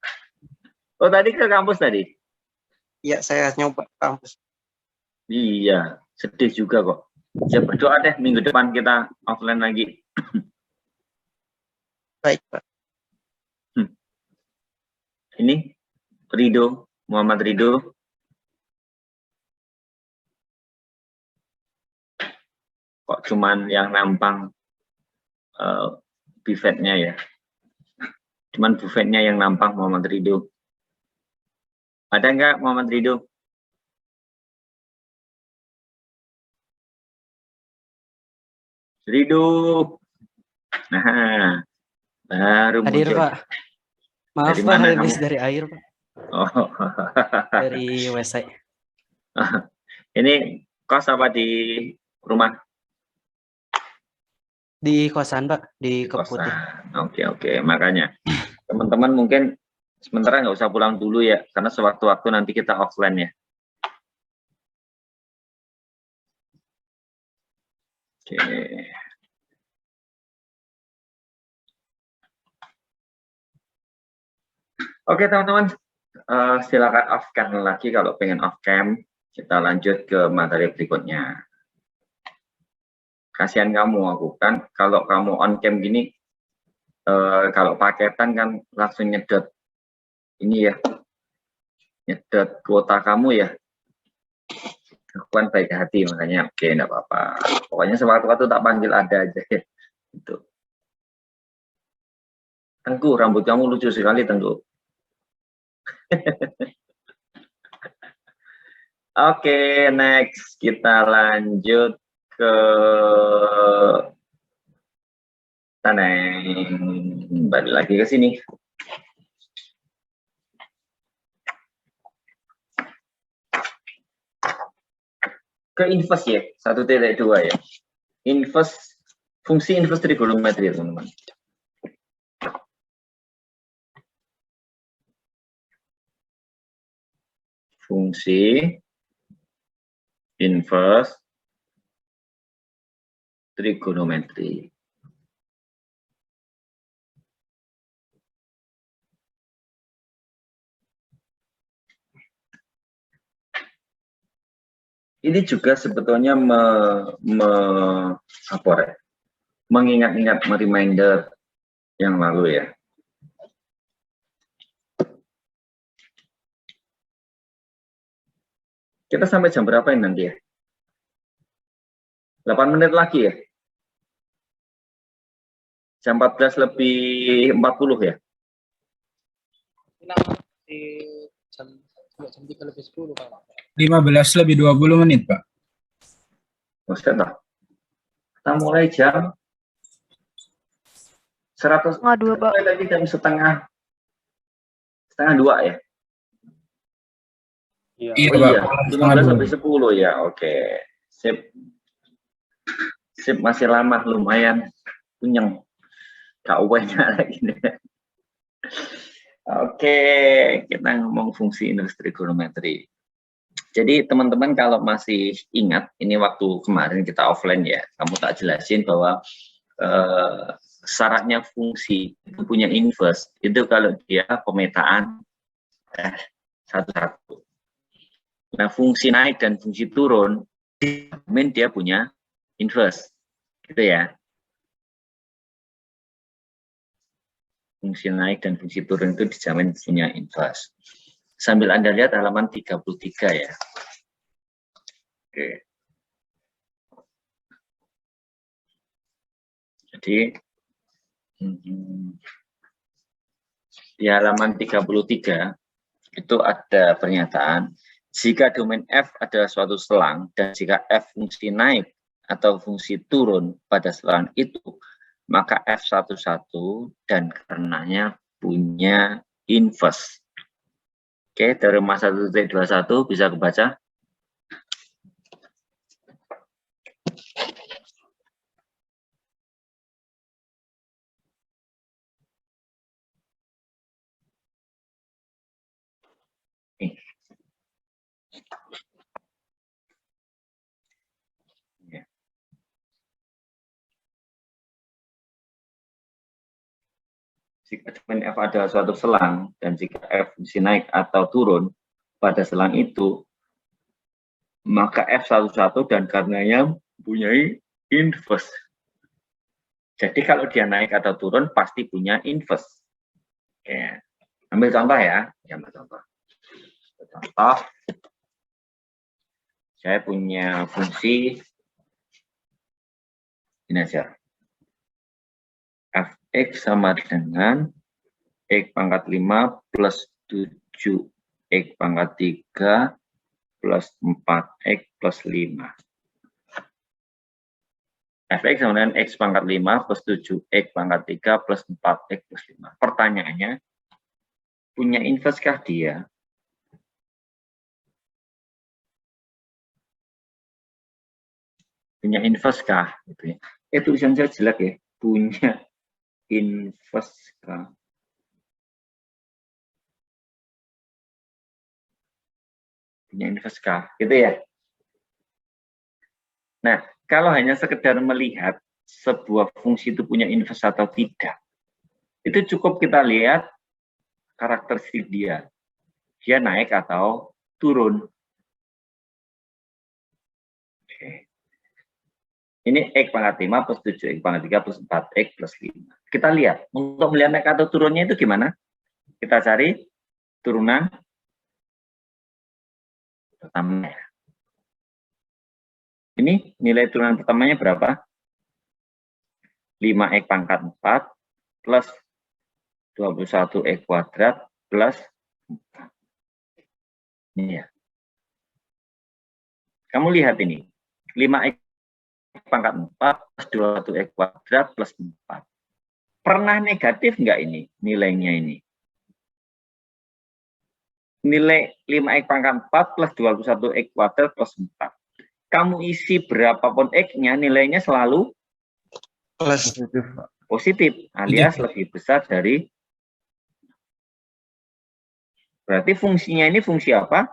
Oh, tadi ke kampus tadi? Iya, saya nyoba kampus. Iya, sedih juga kok. Ya berdoa deh, minggu depan kita offline lagi. Baik, Pak. Ini Ridho, Muhammad Ridho. Kok cuman yang nampang buffetnya ya? Cuman buffetnya yang nampang Muhammad Ridho. Ada nggak Muhammad Ridho? Ridho. Nah, Baru Hadir, muncul. Pak. Maaf, Dari Pak, mana habis kamu? dari air, Pak. Oh. Dari WC. Ini kos apa di rumah? Di kosan, Pak. Di Keputih. Kosan. Oke. Makanya teman-teman mungkin sementara nggak usah pulang dulu ya, karena sewaktu-waktu nanti kita offline ya. Oke. Oke teman-teman, silakan off cam lagi kalau pengen off cam. Kita lanjut ke materi berikutnya. Kasihan kamu aku kan, kalau kamu on cam gini, kalau paketan kan langsung nyedot ini ya, nyedot kuota kamu ya. Aku kan baik hati makanya oke enggak apa-apa. Pokoknya sewaktu-waktu tak panggil ada aja ya. Itu. Tengku, rambut kamu lucu sekali Tengku. Oke, next kita lanjut ke Taneng. Balik lagi ke sini. Ke inverse ya, 1.2 ya. Inverse, fungsi inverse trigonometri teman-teman. Fungsi inverse trigonometri. Ini juga sebetulnya mengingat-ingat reminder yang lalu ya. Kita sampai jam berapa ini nanti ya? 8 menit lagi ya? Jam 14 lebih 40 ya? Di jam 3 lebih 10, Pak. 15 lebih 20 menit, Pak. Maksudnya tak? Kita mulai jam 100. Dua, Pak. Tadi jam setengah 2 ya? Iya, Oh Pak. iya, 15 lebih 10 ya, oke. Sip. Sip, masih lama, lumayan punyeng. KUW-nya lagi nih. Oke, kita ngomong fungsi inverse trigonometri. Jadi teman-teman kalau masih ingat, ini waktu kemarin kita offline ya, kamu tak jelasin bahwa syaratnya fungsi itu punya inverse, itu kalau dia pemetaan satu-satu. Nah, fungsi naik dan fungsi turun, dia punya inverse, gitu ya. Fungsi naik dan fungsi turun itu dijamin punya inverse. Sambil Anda lihat halaman 33 ya. Oke. Jadi, di halaman 33, itu ada pernyataan, jika domain F adalah suatu selang, dan jika F fungsi naik atau fungsi turun pada selang itu, maka F11 dan karenanya punya inverse. Oke, dari mas 1.21 bisa kebaca? Jika domain F adalah suatu selang, dan jika F fungsi naik atau turun pada selang itu, maka F11 dan karenanya mempunyai inverse. Jadi kalau dia naik atau turun, pasti punya inverse. Oke. Ambil contoh ya. Ambil contoh. Contoh, saya punya fungsi ini aja. Fx sama dengan X pangkat 5 plus 7X pangkat 3 plus 4X plus 5. fx sama dengan x pangkat 5 plus 7x pangkat 3 plus 4x plus 5. Pertanyaannya, punya inverse kah dia? Punya inverse kah? Gitu ya. Tulisan saya jelek ya. Punya inverse kah? Punya inverse kah? Gitu ya. Nah, kalau hanya sekedar melihat sebuah fungsi itu punya inverse atau tidak, itu cukup kita lihat karakteristik dia. Dia naik atau turun. Oke. Ini x pangkat 5 plus 7x pangkat 3 plus 4x plus 5. Kita lihat, untuk melihat naik atau turunnya itu gimana? Kita cari turunan pertama. Ini nilai turunan pertamanya berapa? 5x pangkat 4 plus 21x kuadrat plus 4. Ini ya. Kamu lihat ini. 5x pangkat 4 plus 21x kuadrat plus 4. Pernah negatif enggak ini nilainya ini? Nilai 5x pangkat 4 plus 21x kuadrat plus 4. Kamu isi berapapun x-nya, nilainya selalu Plus. positif, alias lebih besar dari. Berarti fungsinya ini fungsi apa?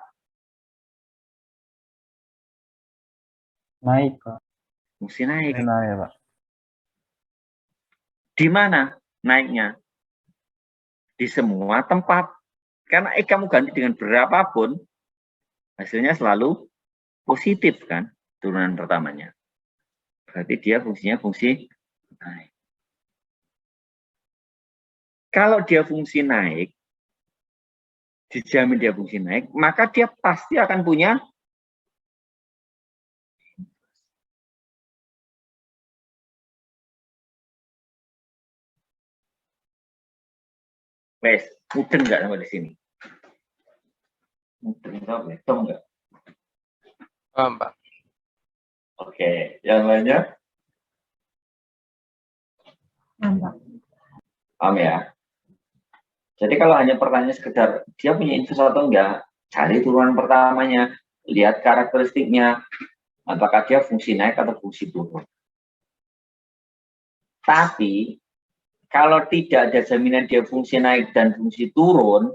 Naik, Pak. Fungsi naik. Nah ya Pak. Di mana naiknya? Di semua tempat. Karena x kamu ganti dengan berapapun, hasilnya selalu positif kan, turunan pertamanya. Berarti dia fungsinya fungsi naik. Kalau dia fungsi naik, dijamin dia fungsi naik, maka dia pasti akan punya wes, mudeng nggak sampai di sini? Mudeng nggak? Paham, Pak. Oke, yang lainnya? Paham ya? Jadi kalau hanya pertanyaan sekedar dia punya inverse atau enggak, cari turunan pertamanya, lihat karakteristiknya, apakah dia fungsi naik atau fungsi turun. Tapi kalau tidak ada jaminan dia fungsi naik dan fungsi turun,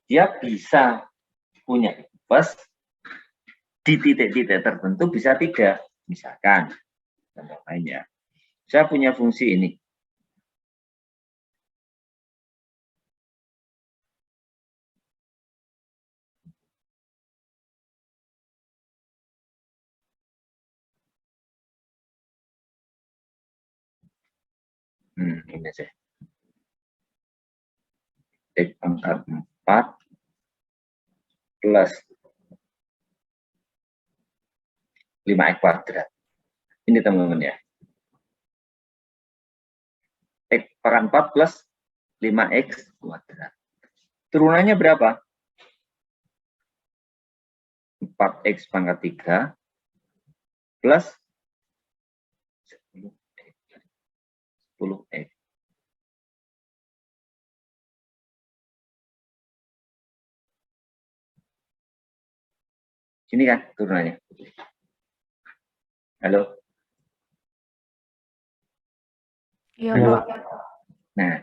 dia bisa punya inverse di titik-titik tertentu, bisa tidak. Misalkan, contoh lainnya, saya punya fungsi ini. Ini aja. X pangkat 4 plus 5x kuadrat. Ini teman-teman ya. X pangkat 4 plus 5x kuadrat. Turunannya berapa? 4x pangkat 3 plus 10x. Ini kan turunannya. Halo? Iya, Pak. Nah,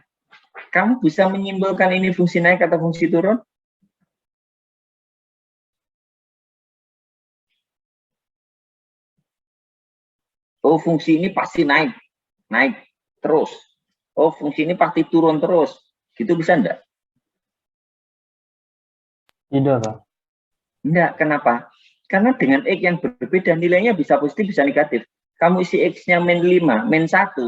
kamu bisa menyimpulkan ini fungsi naik atau fungsi turun? Oh, fungsi ini pasti naik terus. Oh, fungsi ini pasti turun terus. Gitu bisa enggak? Tidak, Pak. Enggak, kenapa? Karena dengan X yang berbeda, nilainya bisa positif, bisa negatif. Kamu isi X-nya min 5, min 1,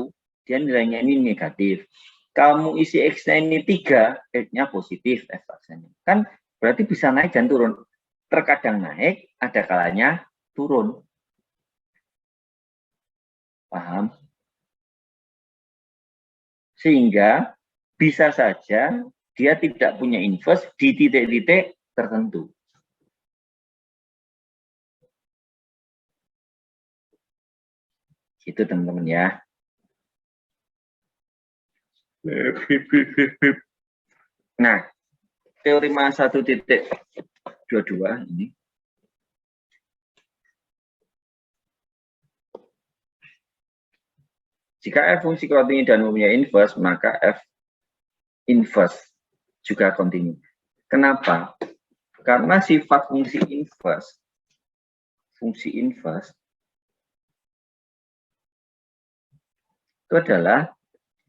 dia nilainya ini negatif. Kamu isi X-nya ini 3, X-nya positif. Kan berarti bisa naik dan turun. Terkadang naik, ada kalanya turun. Paham? Sehingga bisa saja dia tidak punya inverse di titik-titik tertentu. Itu teman-teman ya. Nah, teorema 1.22 ini. Jika f fungsi kontinu dan mempunyai inverse, maka f inverse juga kontinu. Kenapa? Karena sifat fungsi inverse itu adalah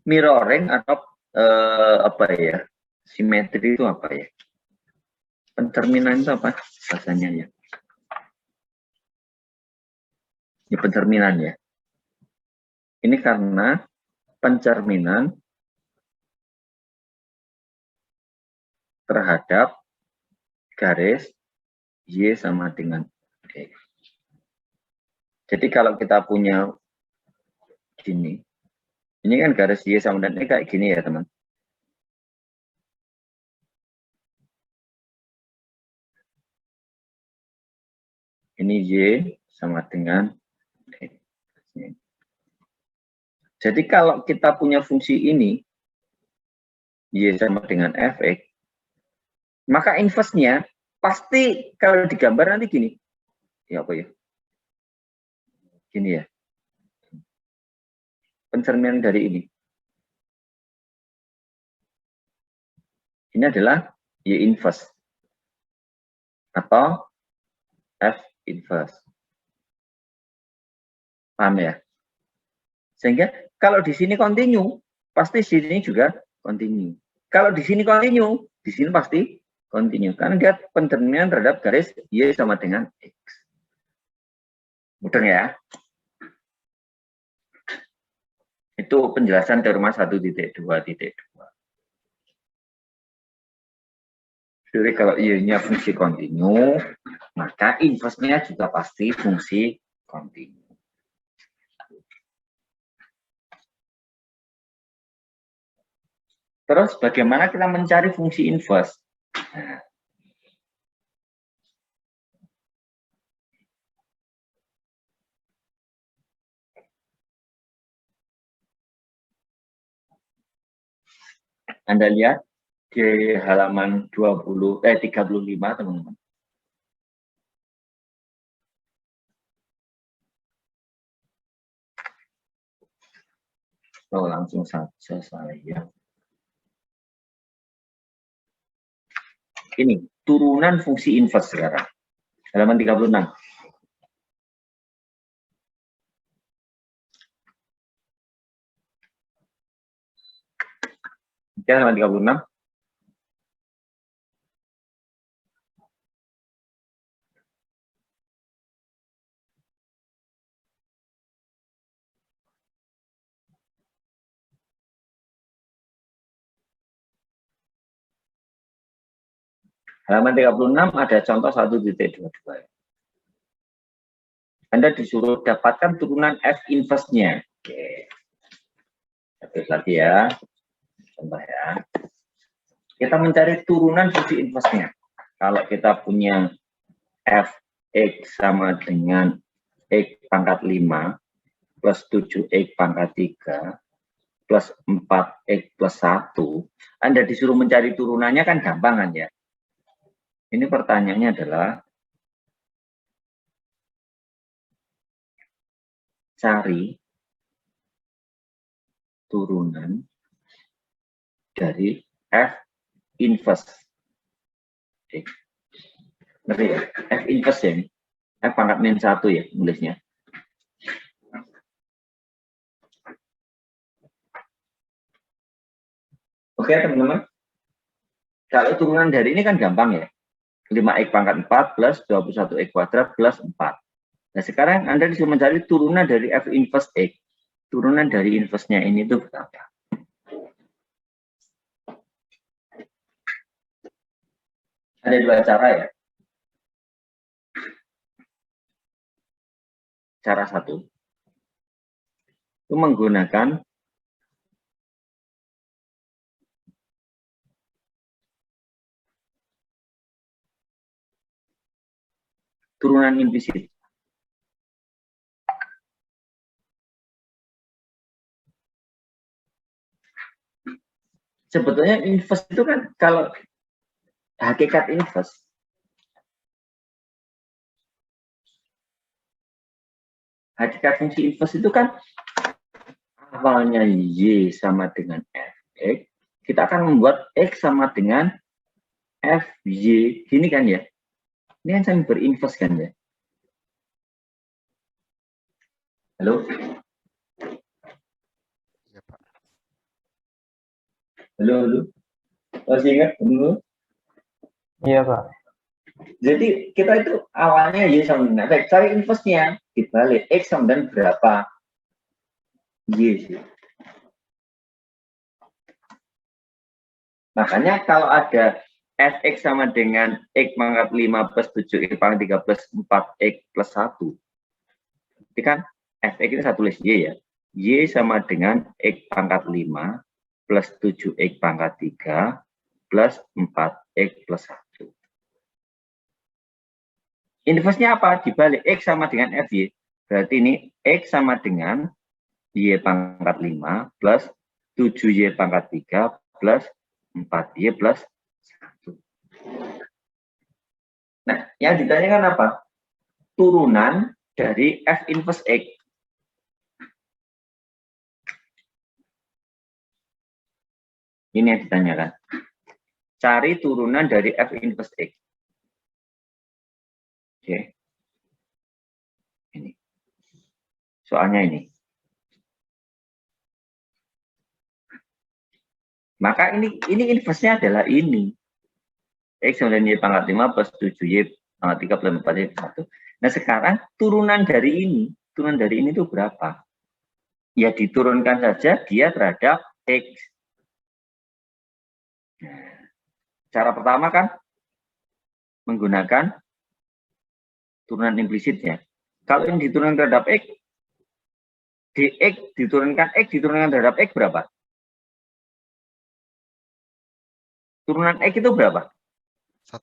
mirroring atau apa ya? Simetri itu apa ya? Pencerminan itu apa bahasanya ya? Ini pencerminan ya. Ini karena pencerminan terhadap garis Y sama dengan X. Jadi kalau kita punya gini, ini kan garis Y sama dengan X kayak gini ya teman. Ini Y sama dengan X. Jadi kalau kita punya fungsi ini, Y sama dengan Fx, maka inverse-nya pasti kalau digambar nanti gini. Ya apa ya? Gini ya. Pencerminan dari ini. Ini adalah Y inverse. Atau F inverse. Paham ya? Sehingga kalau di sini continue, pasti di sini juga continue. Kalau di sini continue, di sini pasti continue. Karena dia pencerminan terhadap garis Y sama dengan X. Mudah ya? Itu penjelasan teorema 1.2.2. Jadi kalau Y-nya fungsi kontinu, maka inverse-nya juga pasti fungsi kontinu. Terus bagaimana kita mencari fungsi inverse? Nah, Anda lihat di halaman 35 teman-teman. Oh, langsung saja saya. Ini turunan fungsi inverse sekarang. Halaman 36. Ya, halaman 36. Halaman 36 ada contoh 1.22. Anda disuruh dapatkan turunan F inverse-nya. Oke. Satu lagi ya. Contoh ya. Kita mencari turunan fungsi inverse-nya. Kalau kita punya Fx sama dengan X pangkat 5 plus 7X pangkat 3 plus 4X plus 1, Anda disuruh mencari turunannya kan gampang kan ya. Ini pertanyaannya adalah cari turunan dari F inverse. Oke. Ngerti ya? F inverse ya ini. F pangkat min 1 ya nulisnya. Oke teman-teman. Kalau turunan dari ini kan gampang ya. 5X pangkat 4 plus 21X kuadrat plus 4. Nah sekarang Anda disuruh mencari turunan dari F inverse X. Turunan dari inverse-nya ini itu berapa? Ada dua cara ya. Cara satu, itu menggunakan turunan implisit. sebetulnya inverse itu kan kalau hakikat inverse fungsi inverse itu kan awalnya Y sama dengan Fx, kita akan membuat X sama dengan Fy, gini kan ya. Ini kan saya berinverse kan ya. Halo? Iya, Pak. Halo? Masih ingat dulu? Iya, Pak. Jadi kita itu awalnya Y sama dengan Fx, cari inverse-nya, dibalik X sama dengan berapa Y sih. Makanya kalau ada Fx sama dengan X pangkat 5 plus 7 X pangkat 3 plus 4 X plus 1. Jadi kan Fx itu saya tulis Y ya. Y sama dengan X pangkat 5 plus 7 X pangkat 3 plus 4 X plus 1. Inverse-nya apa? Dibalik X sama dengan Fy. Berarti ini X sama dengan Y pangkat 5 plus 7Y pangkat 3 plus 4Y plus 1. Nah, yang ditanyakan apa? Turunan dari F inverse X. Ini yang ditanyakan. Cari turunan dari F inverse X. Oke. Ini. Soalnya ini. Maka ini inverse-nya adalah ini. X sama dengan Y pangkat 5 plus 7Y pangkat 3 plus 4Y plus 1. Nah sekarang turunan dari ini itu berapa? Ya diturunkan saja dia terhadap X. Nah, cara pertama kan menggunakan turunan implisitnya. Kalau yang diturunkan terhadap X, dx diturunkan terhadap X berapa? Turunan X itu berapa? 1.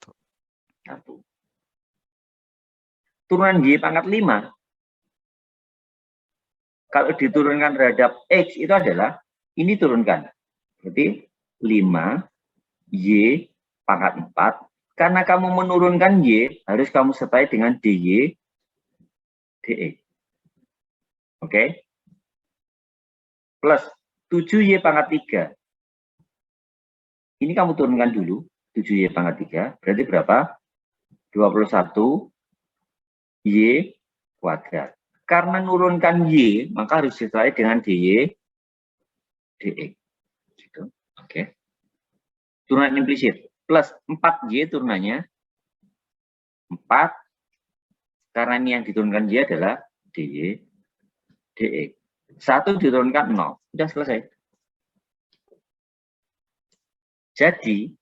Turunan Y pangkat 5. Kalau diturunkan terhadap X itu adalah, ini turunkan. Berarti 5 Y pangkat 4. Karena kamu menurunkan Y, harus kamu sertai dengan DY, DX. Oke? Plus 7Y pangkat 3. Ini kamu turunkan dulu, 7Y pangkat 3, berarti berapa? 21 Y kuadrat. Karena nurunkan Y, maka harus disertai dengan DY, DX. Gitu. Oke. Turunan implisit. Plus 4Y turunannya. 4. Karena ini yang diturunkan Y adalah DY, DX. 1 diturunkan 0. Sudah selesai. Jadi,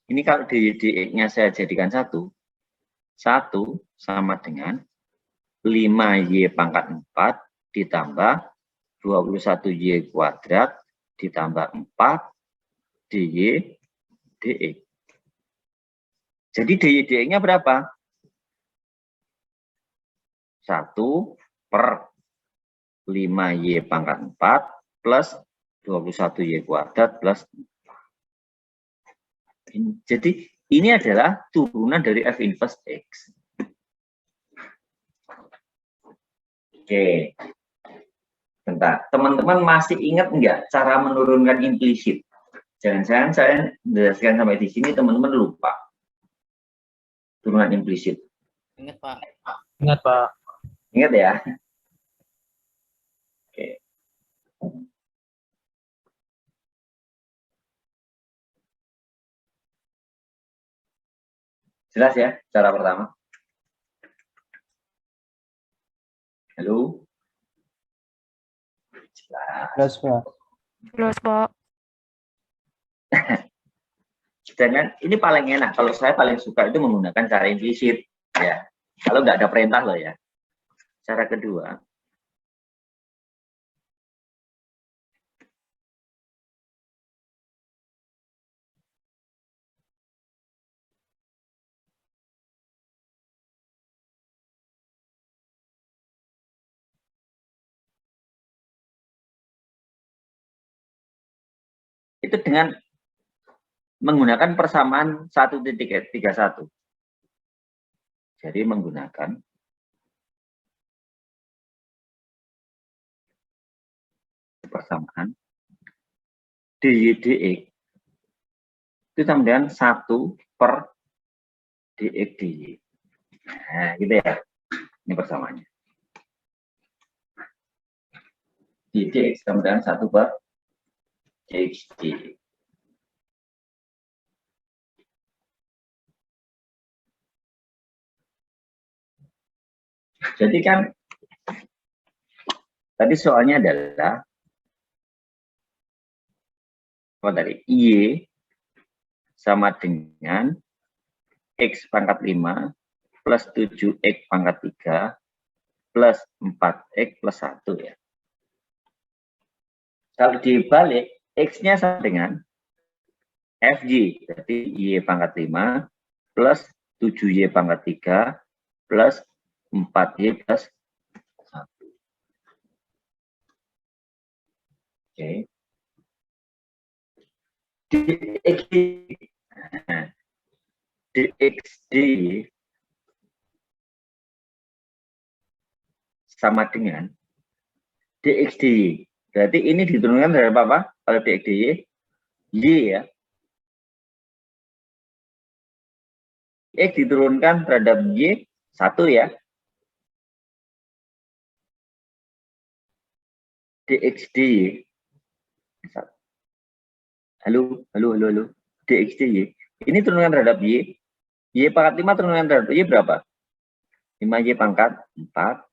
ini kalau DX-nya saya jadikan 1 sama dengan 5Y pangkat 4 ditambah 21Y kuadrat ditambah 4 DY DX. Jadi DY DX-nya berapa? 1 per 5Y pangkat 4 plus 21Y kuadrat plus 4. Jadi ini adalah turunan dari F inverse X. Oke. Bentar, teman-teman masih ingat enggak cara menurunkan implisit? Jangan-jangan saya menjelaskan sampai di sini teman-teman lupa. Turunan implisit. Ingat, Pak. Ingat, Pak. Ingat ya? Oke. Jelas ya cara pertama? Halo? Jelas, Pak. Jelas, Pak. Jangan, ini paling enak. Kalau saya paling suka itu menggunakan cara implisit. Ya. Kalau nggak ada perintah loh ya. Cara kedua, itu dengan menggunakan persamaan 1.31. Jadi menggunakan persamaan dy dx itu sama dengan 1 per dx dy. Nah, gitu ya. Ini persamaannya. Dy dx sama dengan 1 per dx dy. Jadi kan tadi soalnya adalah dari Y sama dengan X pangkat 5 plus 7X pangkat 3 plus 4X plus 1 ya. Kalau dibalik, X-nya sama dengan FY, berarti Y pangkat 5 plus 7Y pangkat 3 plus 4Y plus 1. Oke. dxd sama dengan dxdy. Berarti ini diturunkan dari apa? Kalau dxdy, y ya. X diturunkan terhadap y 1 ya. dxdy. Halo. dxdy. Ini turunkan terhadap y. Y pangkat 5 turunkan terhadap y berapa? 5y pangkat 4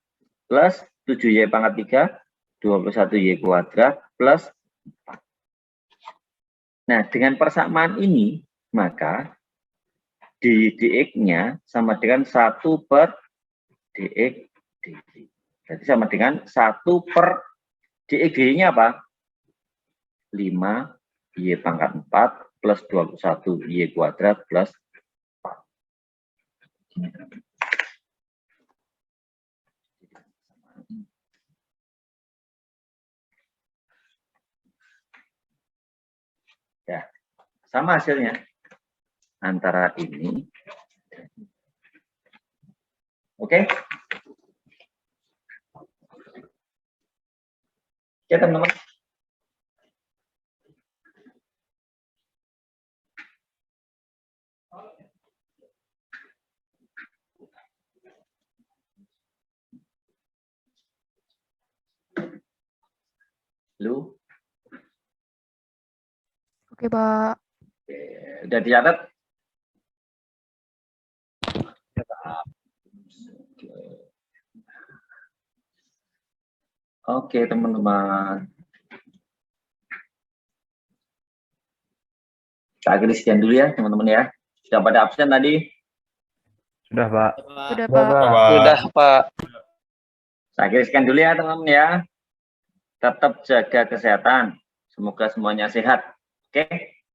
plus 7y pangkat 3, 21y kuadrat plus 4. Nah, dengan persamaan ini, maka dx-nya sama dengan 1 per dx dy. Berarti sama dengan 1 per dx dy-nya apa? 5y pangkat 4 plus 21y kuadrat plus 4. Ya, sama hasilnya antara ini. Oke? Ya, teman-teman. Lu? Oke, Pak. Udah dicatat? Oke, teman-teman. Kita akhiri sekian dulu ya, teman-teman ya. Sudah pada absen tadi? Sudah, Pak. Sudah, Pak. Sudah, Pak. Saya akhiri sekian dulu ya, teman-teman ya. Tetap jaga kesehatan. Semoga semuanya sehat. Oke?